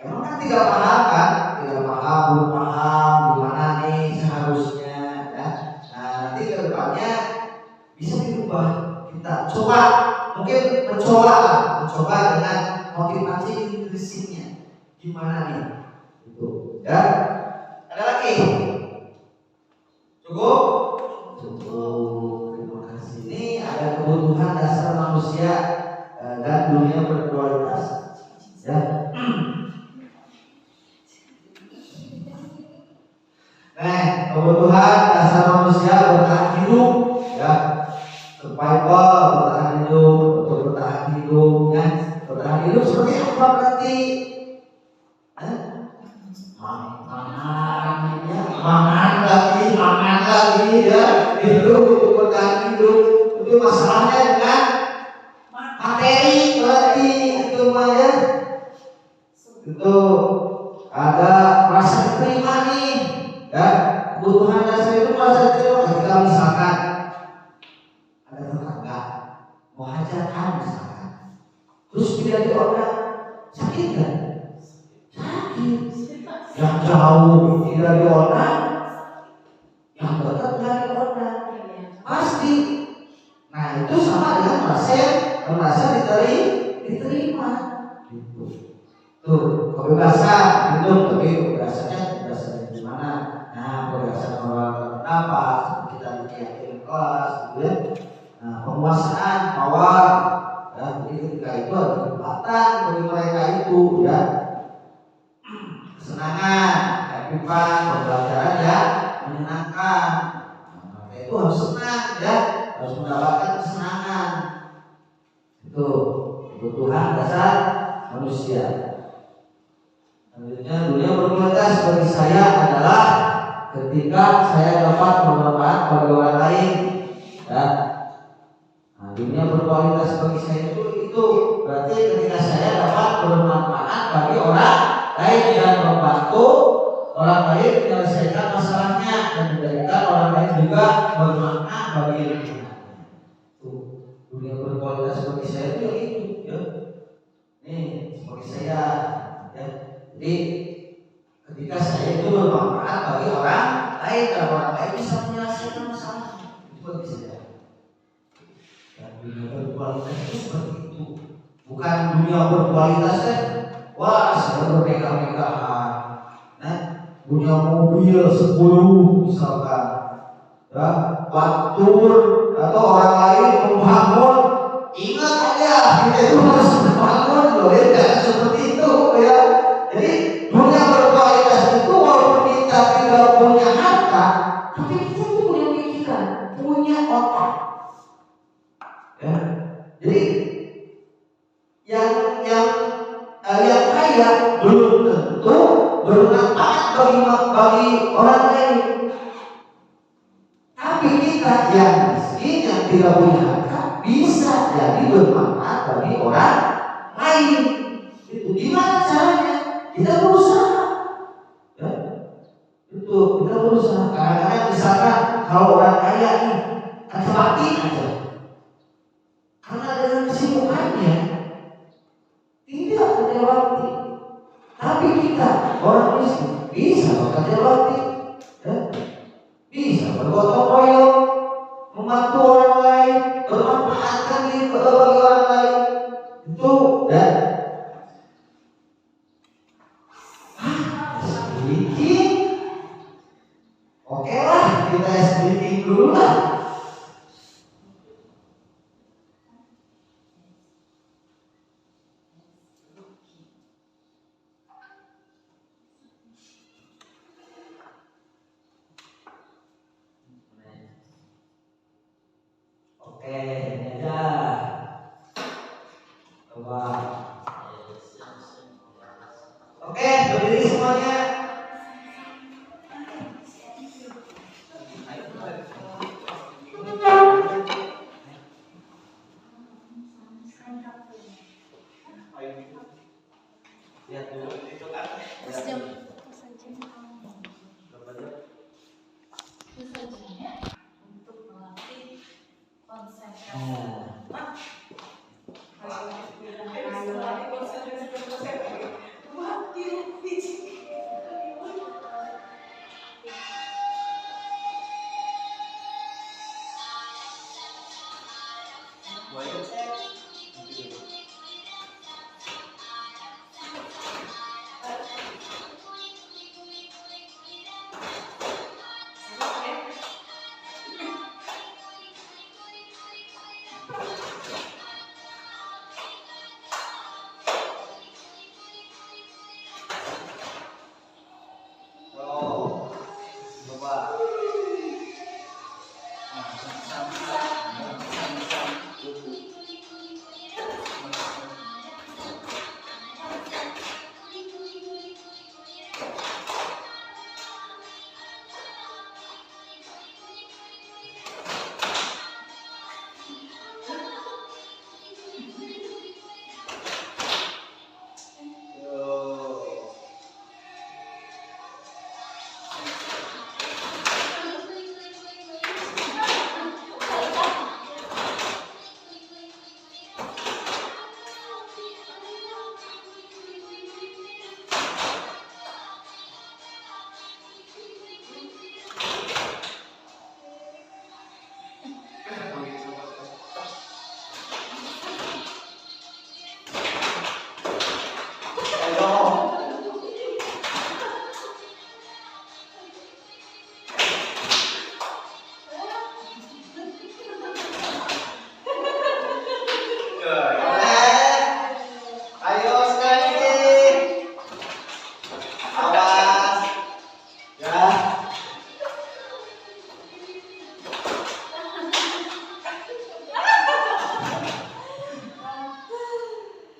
emang kan tidak paham kan, tidak paham, belum paham gimana nih seharusnya ya. Nah nanti ke depannya bisa diubah. Kita coba, mungkin mencoba dengan motivasi intrinsiknya gimana nih, itu ya. Ada lagi? Cukup? Terima kasih. Ini ada kebutuhan dasar manusia dan dunia berkualitas. Ya. Nah, kebutuhan dasar manusia bertahan hidup, ya. Survival, bertahan hidup, untuk bertahan hidup, ya. Bertahan hidup seperti apa berarti? Makan lagi, ya. Hidup untuk bertahan hidup. Itu masalahnya dengan materi berarti itu mah ya. Itu ada rasa diterima nih, ya. Kebutuhan dasar itu rasa diterima. Ketika misalkan ada tetangga mau hajatan misalkan, terus tidak diundang, sakit kan? Sakit. Yang jauh tidak diundang, yang dekat tidak diundang, pasti. Nah itu sama dengan merasa diterima. Gitu. Tuh kebebasan hidup, tapi kebebasannya di mana? Nah kebebasan orang berpendapat, kita diyakini kelas, gitu ya. Nah penguasaan, power, ya. Jadi ketika itu ada kekuatan bagi mereka itu, ya. Kesenangan, happy fun, pembelajaran ya menyenangkan. Nah, itu harus senang, ya. Harus mendapatkan kesenangan. Itu kebutuhan dasar manusia. Selanjutnya dunia berkualitas bagi saya adalah ketika saya dapat bermanfaat bagi orang lain, ya. Nah, dunia berkualitas bagi saya itu berarti ketika saya dapat bermanfaat bagi orang lain dan membantu orang lain menyelesaikan masalahnya dan menjadikan orang lain juga bermanfaat bagi lingkungan. Dunia berkualitas bagi saya itu yang itu, ya. Nih seperti saya, ya. Jadi ketika saya itu bermanfaat bagi orang lain dan orang lain bisa menyelesaikan masalah, itu bagi saya. Dan dunia berkualitas itu seperti itu. Bukan dunia berkualitas kan, wah saya bermegah-megahan, nah, punya mobil 10 misalkan, ya, batur atau orang lain membangun, ingat aja kita itu harus membangun loh, ya. Jangan seperti itu, ya. Jadi dunia berkualitas itu walaupun kita tidak punya harta, tapi kita itu punya pikiran, punya otak, ya. Jadi yang kaya belum tentu bermanfaat bagi orang lain. Tapi kita yang miskin, yang tidak punya harta, bisa jadi bermanfaat bagi orang lain. Itu gimana caranya? Kita berusaha, ya. Itu kita berusaha. Kadang-kadang misalkan kalau orang kaya nih kerja bakti aja, karena dengan kesibukannya tidak kerja bakti. Tapi kita orang miskin bisa bekerja bakti, ya. Bisa bergotong royong, membantu orang lain, bermanfaatkan diri bagi orang lain. Itu, ya. Sedikit, oke lah, kita sedikit dulu lah. Oke, ini aja. Coba. Oke, berdiri semuanya. Lihat dulu itu kan. Untuk melatih konsentrasi.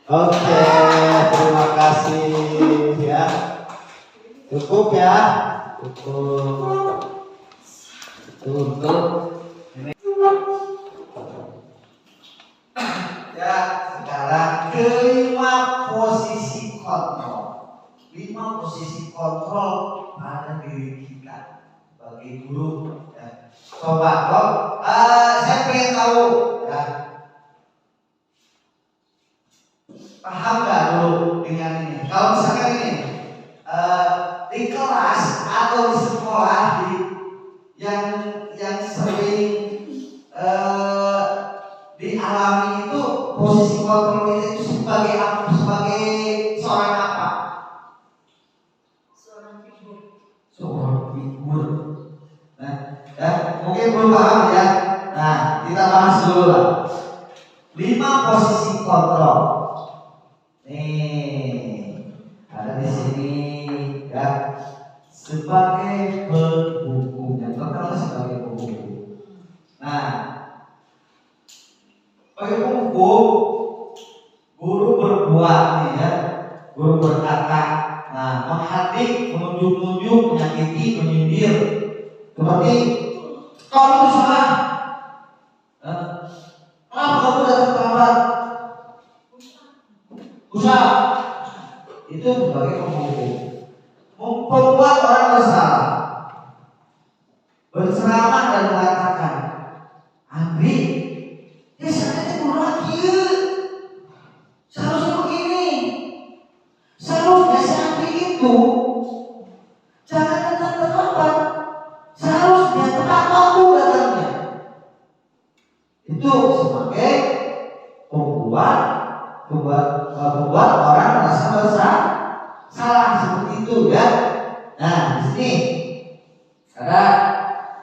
Oke, terima kasih ya. Cukup ya. Cukup. Tutup. Ya, sekarang kelima posisi kontrol. 5 posisi kontrol pada diri kita sebagai guru. Ya. Coba dong, saya pengen tahu ya. Paham nggak dulu dengan ini? Kalau misalkan ini di kelas atau di sekolah yang sering dialami itu posisi kontrol itu sebagai apa? Sebagai seorang apa? Seorang figur. Nah, ya, mungkin belum paham ya. Nah, kita bahas dulu lah. 5 posisi kontrol. Nih, ada di sini ya. Sebagai penghukum, yang pertama sebagai penghukum. Nah, sebagai penghukum, guru berbuat nih ya, guru berkata, nah, menghadik, menunjuk-nunjuk, menyakiti, menyindir. Seperti kau itu salah. Kenapa kamu datang terlambat? Usaha. Itu sebagai penghukum. Membuat orang bersalah, berceramah dan mengatakan, Andri, ya seharusnya kurang lagi, seharusnya begini, seharusnya si Andri itu jangan datang terlambat, seharusnya tepat waktu datangnya. Itu sebagai membuat orang merasa bersalah. Salah seperti itu ya. Nah, di sini ada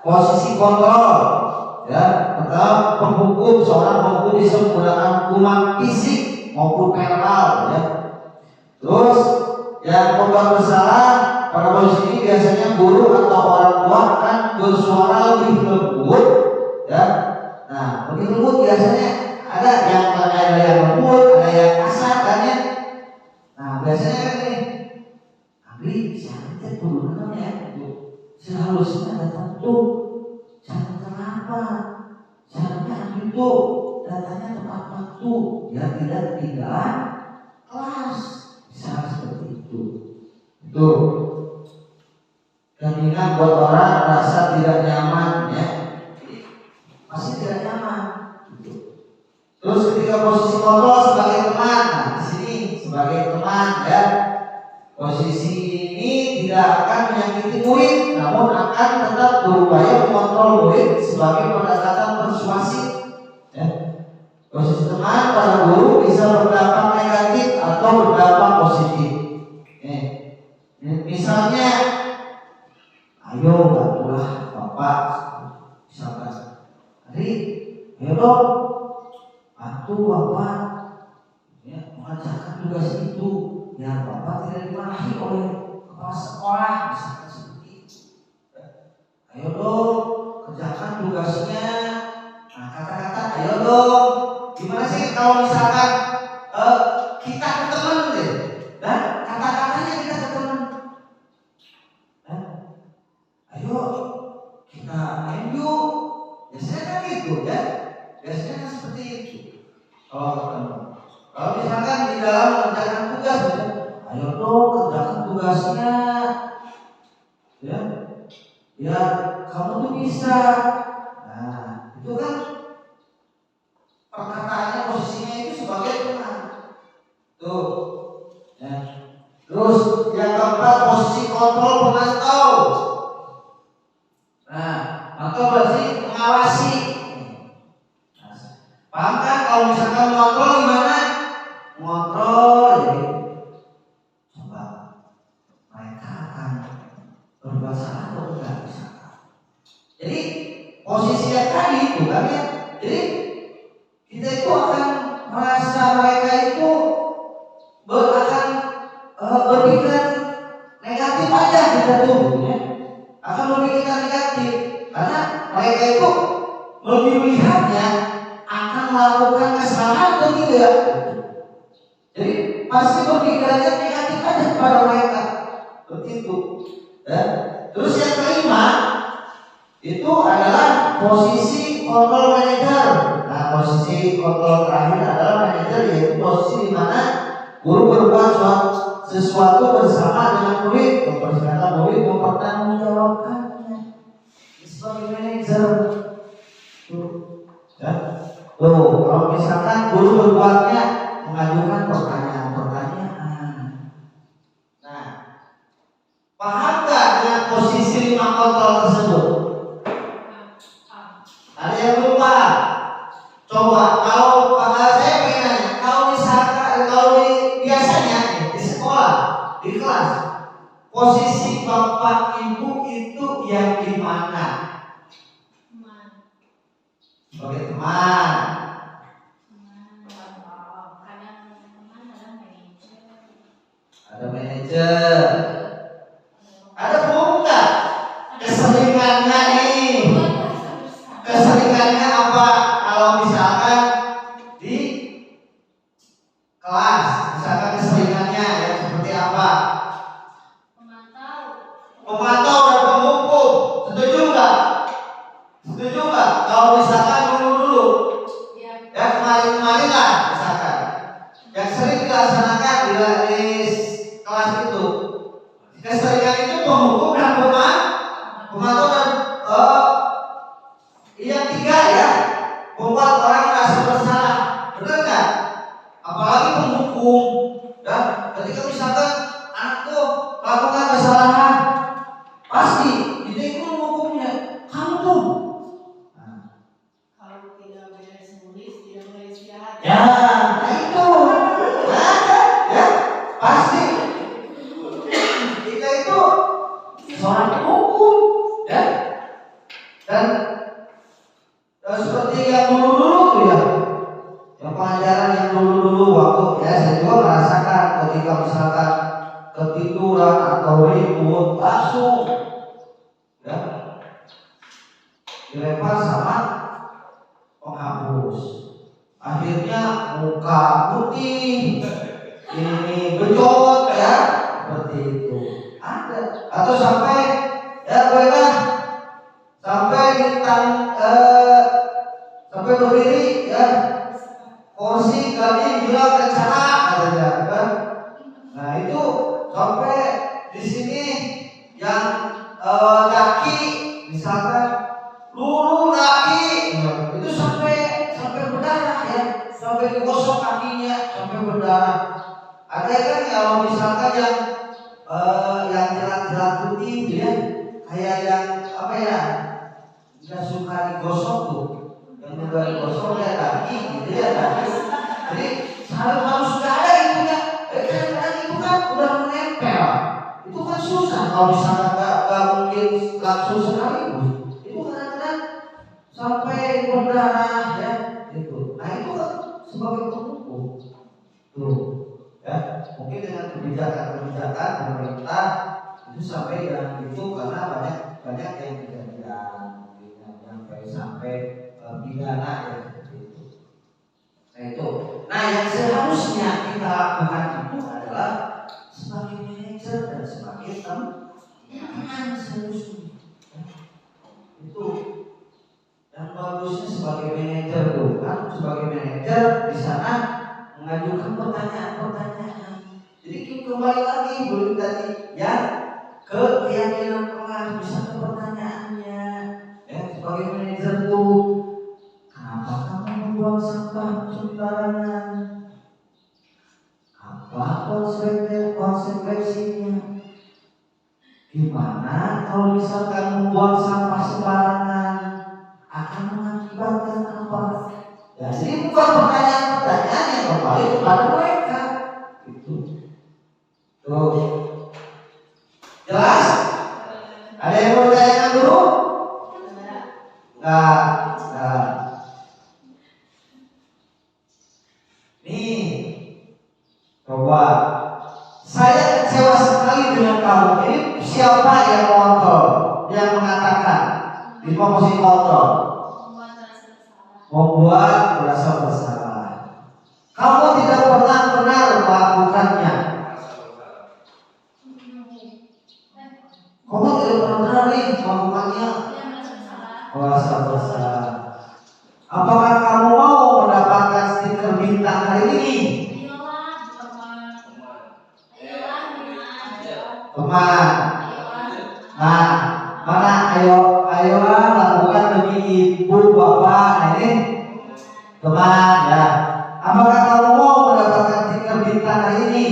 posisi kontrol ya. Pertama, penghukum, seorang penghukum bisa menggunakan hukuman fisik maupun verbal ya. Terus yang membuat bersalah pada posisi ini biasanya guru atau orang tua akan bersuara lebih lembut ya. Nah, lebih lembut biasanya ada yang lembut, ada yang kasar kan ya. Nah, biasanya kan ini Andri, seharusnya turunannya ya, seharusnya datang tuh jangan terlambat. Seharusnya Andri tuh datanya tepat waktu, biar tidak ketinggalan kelas. Bisa seperti itu. Itu keinginan buat orang merasa tidak nyaman ya, masih tidak nyaman. Terus ketika posisi kontrol sebagai teman, nah di sini sebagai teman ya. Posisi ini tidak akan menyakiti murid, namun akan tetap berupaya mengontrol murid sebagai pendekatan persuasif. Ya. Posisi teman pada guru bisa berdampak negatif atau berdampak positif. Misalnya, ayo bantulah bapak, misalkan, Ari, ayo dong, bantu bapak, ya, mengerjakan tugas itu. Ya, bapak tidak dimarahi oleh kepala sekolah, misalkan seperti itu. Ayo dong, kerjakan tugasnya. Nah, kata-kata, ayo dong. Gimana sih kalau misalkan kita ke teman deh, dan kata-katanya kita ke teman. Ayo, kita main yuk. Biasanya kan gitu ya. Biasanya kan seperti itu. Kalau ketemu. Kalau misalkan di dalam mengerjakan tugas, ayo dong kerjakan tugasnya, ya, ya kamu tuh bisa. Nah, itu kan perkataannya posisinya itu sebagai teman, tuh. Ya. Terus yang keempat posisi kontrol pemantau. Nah, mantau berarti mengawasi. Nah, paham kan kalau misalkan mengontrol gimana? Mengontrol, jadi coba mereka akan berbuat salah atau tidak bisa. Jadi posisi yang tadi itu kan ya. Jadi kita itu akan merasa mereka itu akan berpikiran negatif aja kita tuh ya. Akan berpikiran negatif karena mereka itu lebih melihatnya akan melakukan kesalahan atau tidak. Jadi pasti berpikirannya negatif aja kepada mereka. Seperti itu. Ya. Terus yang kelima itu adalah posisi kontrol manager. Nah, posisi kontrol terakhir adalah manager, yaitu posisi di mana guru berbuat sesuatu bersama dengan murid, mempersilahkan murid mempertanggungjawabkannya. Sebagai manajer, ya. Kalau misalkan guru berbuatnya mengajukan pertanyaan-pertanyaan. Nah, paham gak dengan posisi 5 kontrol tersebut? Ada yang belum paham? Coba kalau saya pengen nanya, kalau misalkan biasanya di sekolah, di kelas, posisi bapak ibu itu yang di mana? Sebagai teman. Ada manajer. Ada belum enggak? Keseringannya ini. Keseringannya apa? Kalau misalkan di kelas, misalkan keseringannya ya seperti apa? Memantau dan menghukum. Setuju enggak? Setuju enggak? Kalau misalkan dulu ya kemarin lah misalkan yang sering dilaksanakan di kelas itu, keseringan itu penghukum dan pemantau dan yang tiga ya, membuat orang merasa bersalah, benar nggak? Apalagi penghukum. Dan ketika misalkan anakku melakukan kesalahan, pasti itu menghukumnya. Kamu tuh. Kalau tidak beres nulis, tidak boleh istirahat. Ya, nah itu. Ya, pasti. Kita itu seorang penghukum, ya. Dan seperti yang dulu-dulu tuh ya, yang pengajaran yang dulu-dulu waktu ya saya juga merasakan ketika misalkan ketiduran atau ribut langsung ya dilempar sama penghapus. Akhirnya muka putih, ini bejot ya, seperti itu. Ada atau sampai ya mereka sampai sampai berdiri ya, kursi kami bilang kencana katanya kan. Nah itu sampai di sini yang daki misalkan lulu daki itu sampai berdarah ya, sampai digosok kakinya sampai berdarah. Ada kan kalau misalkan yang jelat-jelat putih ya, kayak yang apa ya, nggak suka digosok tuh, yang juga digosok ya kaki gitu ya kaki. Jadi harus sudah ada itunya. Karena itu kan udah menempel. Itu kan susah kalau misalnya nggak mungkin langsung sekaligus. Itu kadang-kadang sampai berdarah ya itu. Nah itu kan sebagai penghukum tuh ya. Mungkin dengan kebijakan pemerintah itu sampai yang itu karena banyak yang kejadian sampai pidana ya seperti itu. Nah itu. Nah yang seharusnya kita lakukan itu adalah sebagai manajer dan sebagai teman seharusnya. Itu yang bagusnya sebagai manajer tuh kan, sebagai manajer di sana mengajukan pertanyaan-pertanyaan. Jadi kembali lagi belum tadi ya ke keyakinan kelas, bisa ke pertanyaannya ya sebagai manajer tuh, kenapa kamu membuang sampah sembarangan? Apa konsekuensinya? Gimana kalau misalkan membuang sampah sembarangan akan mengakibatkan apa? Ya, jadi bukan pertanyaan-pertanyaan yang kembali kepada mereka. Itu. Tuh. Jelas? Ada yang mau ditanyakan dulu? Enggak. Nih, coba. Saya kecewa sekali dengan kamu. Ini siapa yang mengontrol? Yang mengatakan di posisi kontrol? Membuat merasa bersalah. Kamu tidak pernah teman. Nah, mana ayo lakukan demi ibu bapak. Nah ini teman ya. Apakah kamu mau mendapatkan stiker bintang hari ini?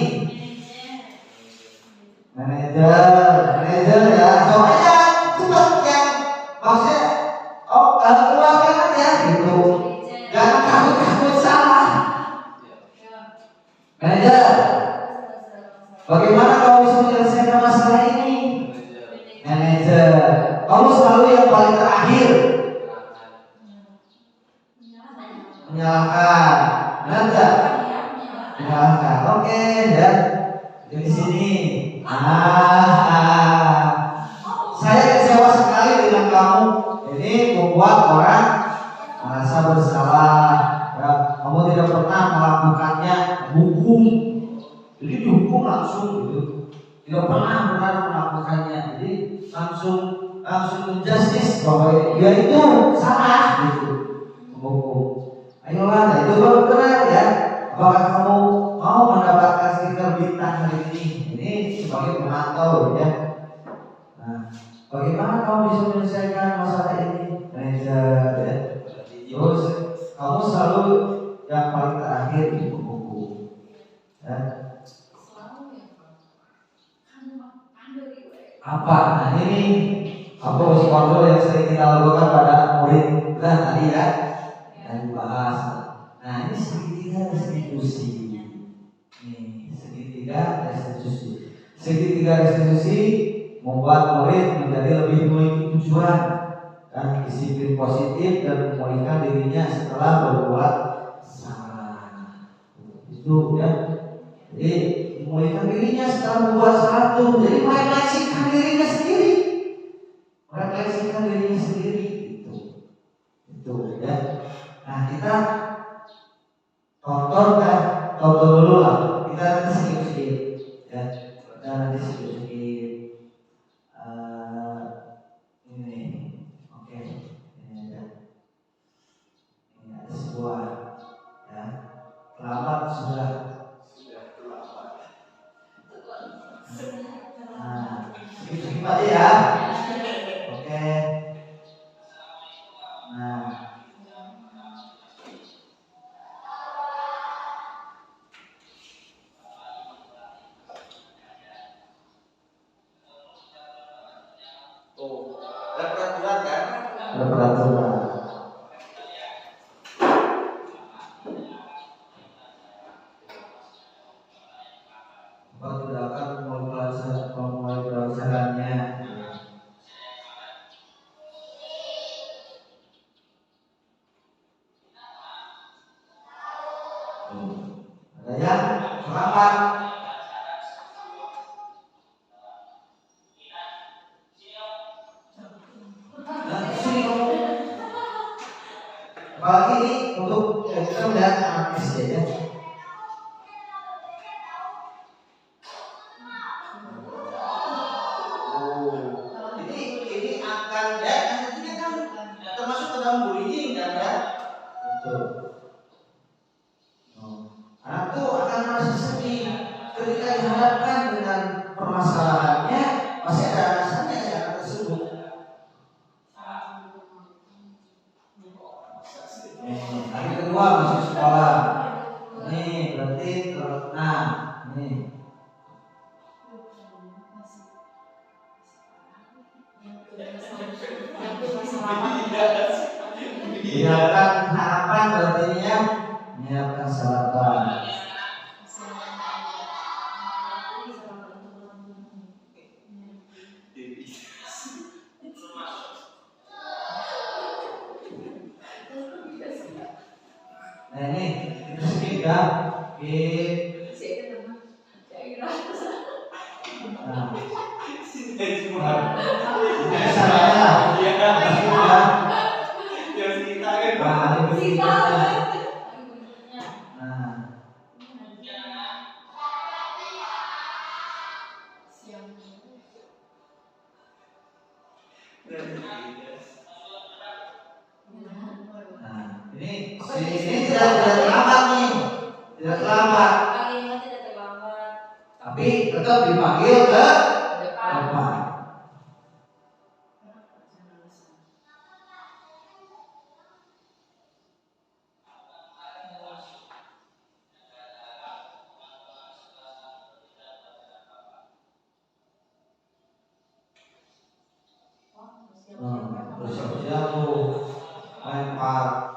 Manajer ya. Soalnya cepat ya. Maksudnya keluarkan aja gitu. Jangan takut salah. Manajer, bagaimana kamu bisa menyelesaikan masalah ini? Manajer, kamu selalu yang paling terakhir. Menyalahkan, benar nggak? Menyalahkan. Oke, ya. Di sini. Saya kecewa sekali dengan kamu. Ini membuat orang merasa bersalah. Ya, kamu tidak pernah melakukannya hukum. Jadi dihukum langsung gitu. Tidak pernah benar melakukannya. Jadi langsung justice bahwa dia itu salah gitu. Hukum. Ayolah, itu baru benar ya. Apakah kamu mau mendapatkan stiker bintang hari ini? Ini sebagai pemantau ya. Nah, bagaimana kamu bisa menyelesaikan masalah ini? Manajer ya. Terus kamu selalu yang paling terakhir di buku ya. Apa? Nah ini apa uji kontrol yang sering kita lakukan pada murid kita tadi ya, yang dibahas. Nah ini segitiga restitusi. Nih segitiga restitusi. Segitiga restitusi membuat murid menjadi lebih memiliki tujuan dan disiplin positif dan memulihkan dirinya setelah berbuat salah. Itu ya. Jadi memulihkan dirinya setelah berbuat salah itu. Jadi merefleksikan dirinya sendiri. Merefleksikan dirinya sendiri itu ya. Nah kita tonton dulu lah. Kita nanti sedikit ya. Kita nanti sedikit. Pak ya. Oke. Nah. Oh, ada peraturan kan? Ada peraturan. Bapak tidak akan memulai pelajarannya. Ada yang selamat. Apalagi ini untuk kita melihat anak SD ya. Ini akan ya, ini kan termasuk ke dalam bullying kan ya? Betul. Anak itu akan merasa sedih ketika dihadapkan dengan permasalahannya, masih ada alasannya si anak tersebut. Hari kedua masuk sekolah. Nih berarti nih. Menyiapkan harapan berarti ya, menyiapkan sarapan. Nah ini itu ketiga. Ini tidak terlambat nih, tidak terlambat. Tapi tetap dipanggil ke Bersiap-siap tuh lempar.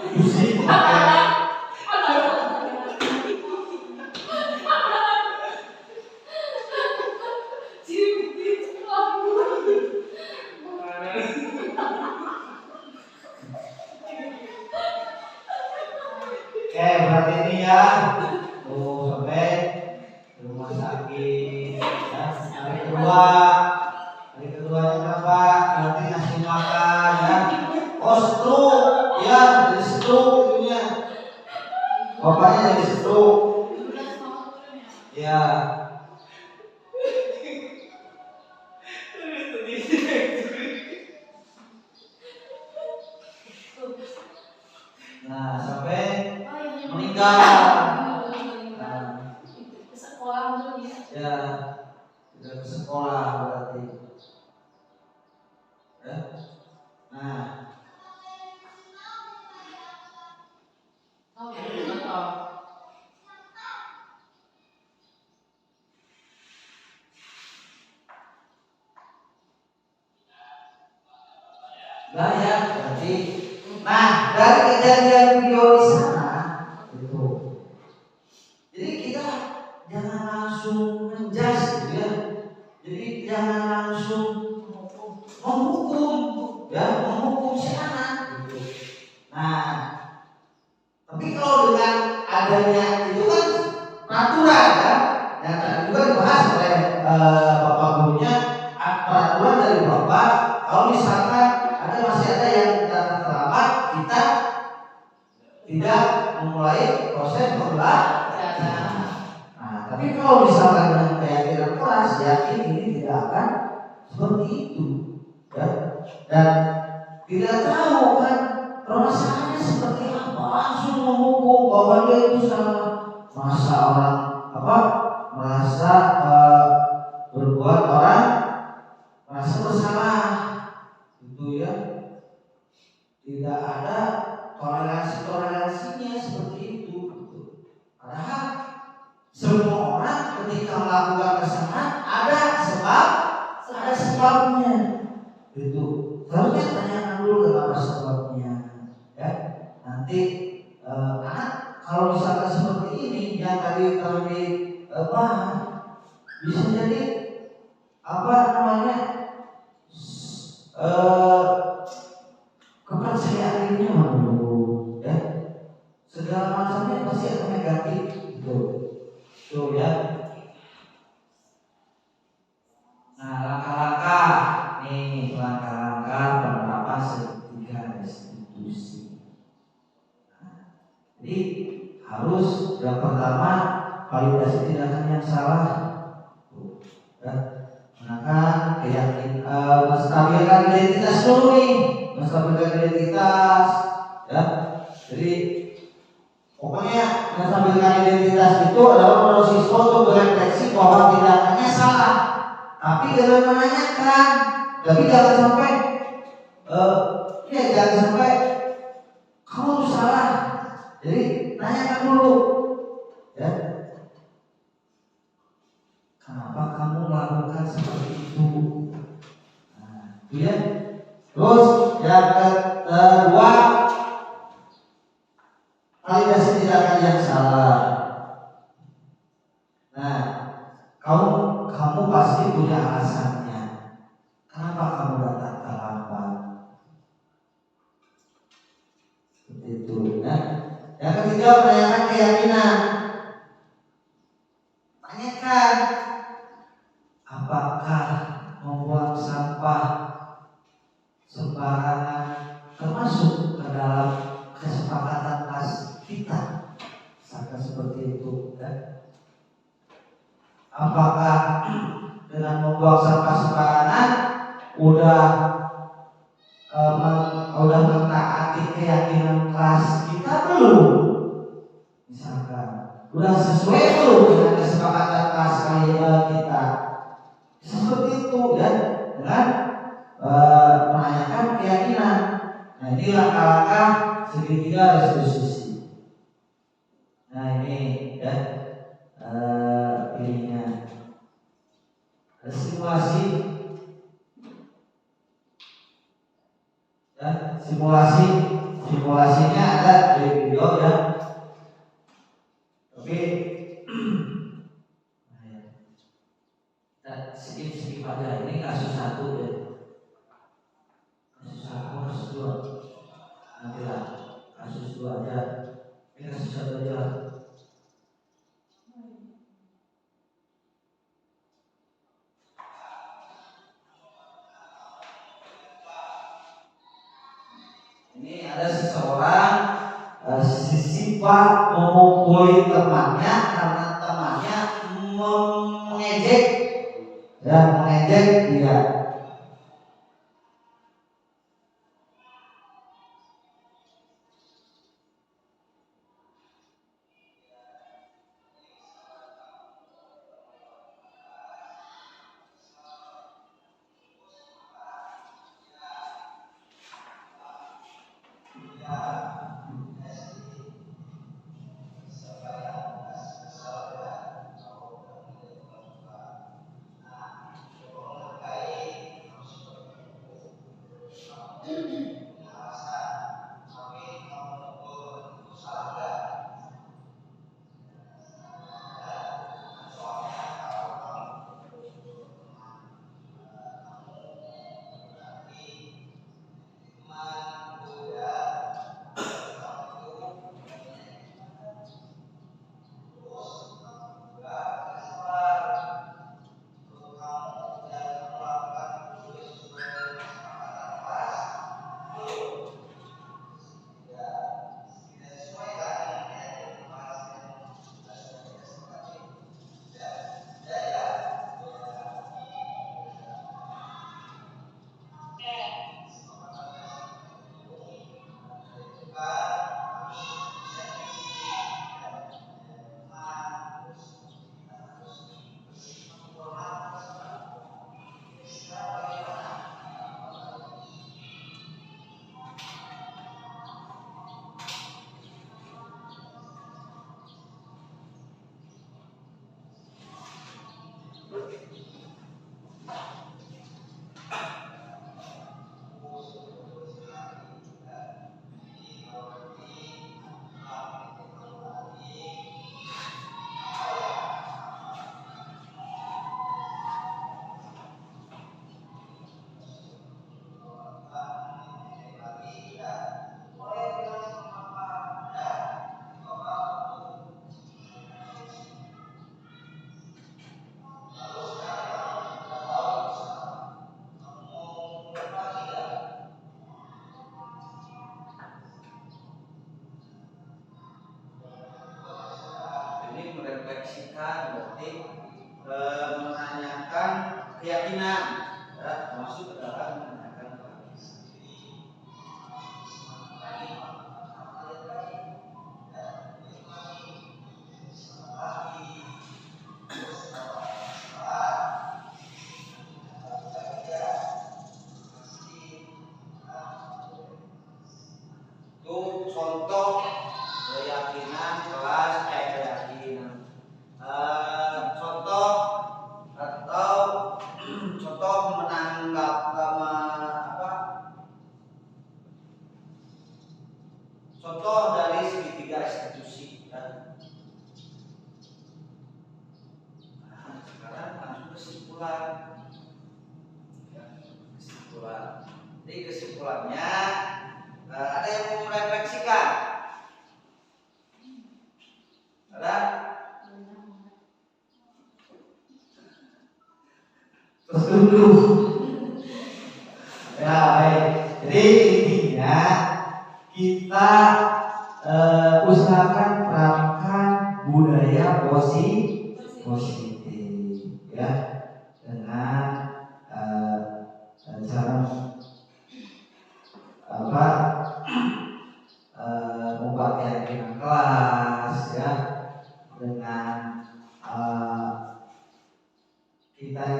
Pusing pakai berarti ini ya tuh sampai rumah sakit ya. Hari keduanya apa nanti ngasih makan ya. Oh stroke ya, jadi stroke ininya bapaknya jadi stroke ya. Nah sampai meninggal. Nah, ke sekolah dulu ya. ya tidak ke sekolah berarti ya. Nah Oh, betul. nah ya berarti nah dari kejadian video di sana itu jadi kita jangan langsung menjudge gitu ya. Jadi jangan langsung menghukum ya, menghukum si anak gitu. Nah tapi kalau dengan adanya itu kan peraturan kan yang tadi juga dibahas oleh bapak gurunya, peraturan dari bapak kalau misalkan masih ada yang datang terlambat, kita tidak memulai proses pembelajaran. Nah, tapi kalau misalkan dengan keyakinan keras, yakin ini tidak akan seperti itu, ya. Dan tidak tahu kan permasalahannya seperti apa, langsung menghukum bahwa dia itu salah. Masa orang merasa berbuat orang merasa bersalah, itu ya. Tidak ada toleransinya seperti itu. Padahal semua orang ketika melakukan kesalahan ada sebabnya. Itu harusnya tanyakan dulu kenapa sebabnya. Ya, nanti anak kalau misalkan seperti ini yang tadi kami bahas bisa jadi kepercayaan dirinya menurun ya, segala macamnya pasti akan negatif gitu. Tuh ya. Nah langkah-langkah penerapan segitiga restitusi. Nah, jadi harus yang pertama validasi tindakan yang salah. Tuh, ya. Maka menstabilkan identitas dulu nih, menstabilkan identitas ya. Jadi pokoknya menstabilkan identitas itu adalah menurut siswa untuk berefleksi bahwa tindakannya salah, tapi dengan menanyakan. Tapi jangan sampai jangan sampai kamu salah. Jadi tanyakan dulu ya. Kenapa kamu melakukan seperti itu? Nah, itu ya. Terus yang kedua, validasi tindakan yang salah. Nah, kamu pasti punya alasannya. Kenapa kamu datang terlambat? Seperti itu. Nah, yang ketiga menanyakan keyakinan. Tanyakan, apakah membuang sampah sembarangan termasuk ke dalam kesepakatan kelas kita? Misalkan seperti itu ya. Apakah dengan membuang sampah sembarangan udah udah mentaati keyakinan kelas kita belum? Misalkan udah sesuai belum dengan kesepakatan kelas kita? Seperti itu ya, dengan menanyakan keyakinan. Nah ini langkah-langkah segitiga restitusi. Nah ini ya ininya simulasi ya, simulasinya ada di video ya, tapi skip aja. Ini kasus 1 ya, kasus 1, kasus 2 nanti lah, kasus 2 aja, ini kasus 1 aja. Ini ada seseorang siswa memukuli temannya karena temannya mengejek dia. Merefleksikan berarti menanyakan keyakinan ya, termasuk adalah menanyakan itu contoh keyakinan kelas keyakinan. Contoh atau contoh menanggap contoh dari segitiga institusi ya. Nah, sekarang langsung kesimpulan. Jadi kesimpulannya ada yang mau merefleksikan? Ada? Tertuduh. Ya baik. Jadi intinya kita usahakan terapkan budaya positif ya, dengan cara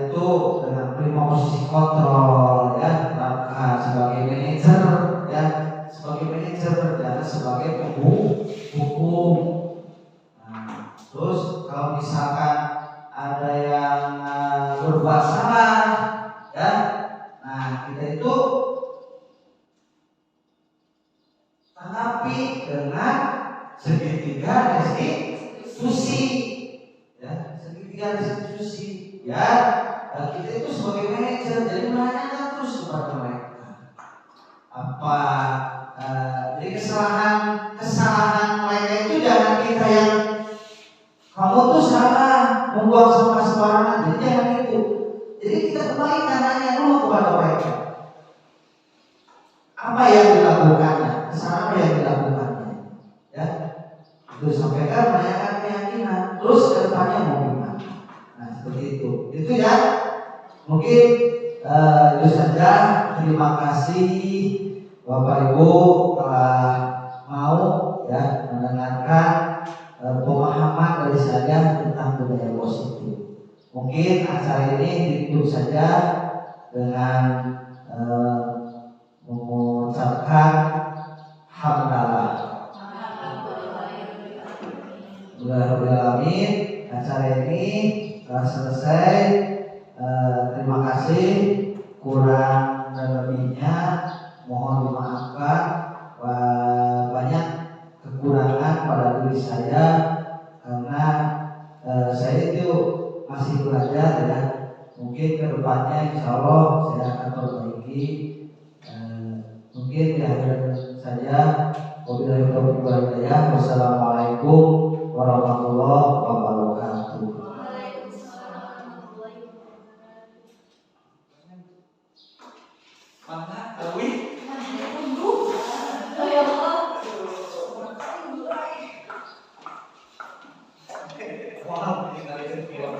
itu dengan prima posisi kontrol ya, terapkan sebagai manajer ya, sebagai manajer jangan sebagai hukum. Nah, terus kalau misalkan ada yang berbuat salah ya, nah kita itu tanggapi dengan segitiga restitusi ya, segitiga restitusi ya. Kita itu sebagai manajer jadi menanyakan terus kepada mereka apa jadi kesalahan mereka itu jangan kita yang kamu tuh salah membuang sampah sembarangan, jadi jangan itu. Jadi kita kembalikan nanya dulu kepada mereka apa yang dilakukannya, kesalahan apa yang dilakukannya ya. Terus sampaikan menanyakan keyakinan, terus kedepannya mau gimana. Nah seperti itu ya. Mungkin itu saja. Terima kasih Bapak Ibu telah mau ya mendengarkan pemahaman dari saya tentang budaya positif. Mungkin acara ini ditutup saja dengan mengucapkan hamdalah. Alhamdulillah, acara ini telah selesai. Terima kasih, kurang dan lebihnya mohon dimaafkan. Banyak kekurangan pada diri saya karena saya itu masih belajar ya. Mungkin kedepannya insya Allah saya akan perbaiki. Mungkin di akhir saja. Wabillahi taufiq wal hidayah. Wassalamualaikum warahmatullahi wabarakatuh. Mana Awi? Oh ya Allah. Wow, ini kali kedua.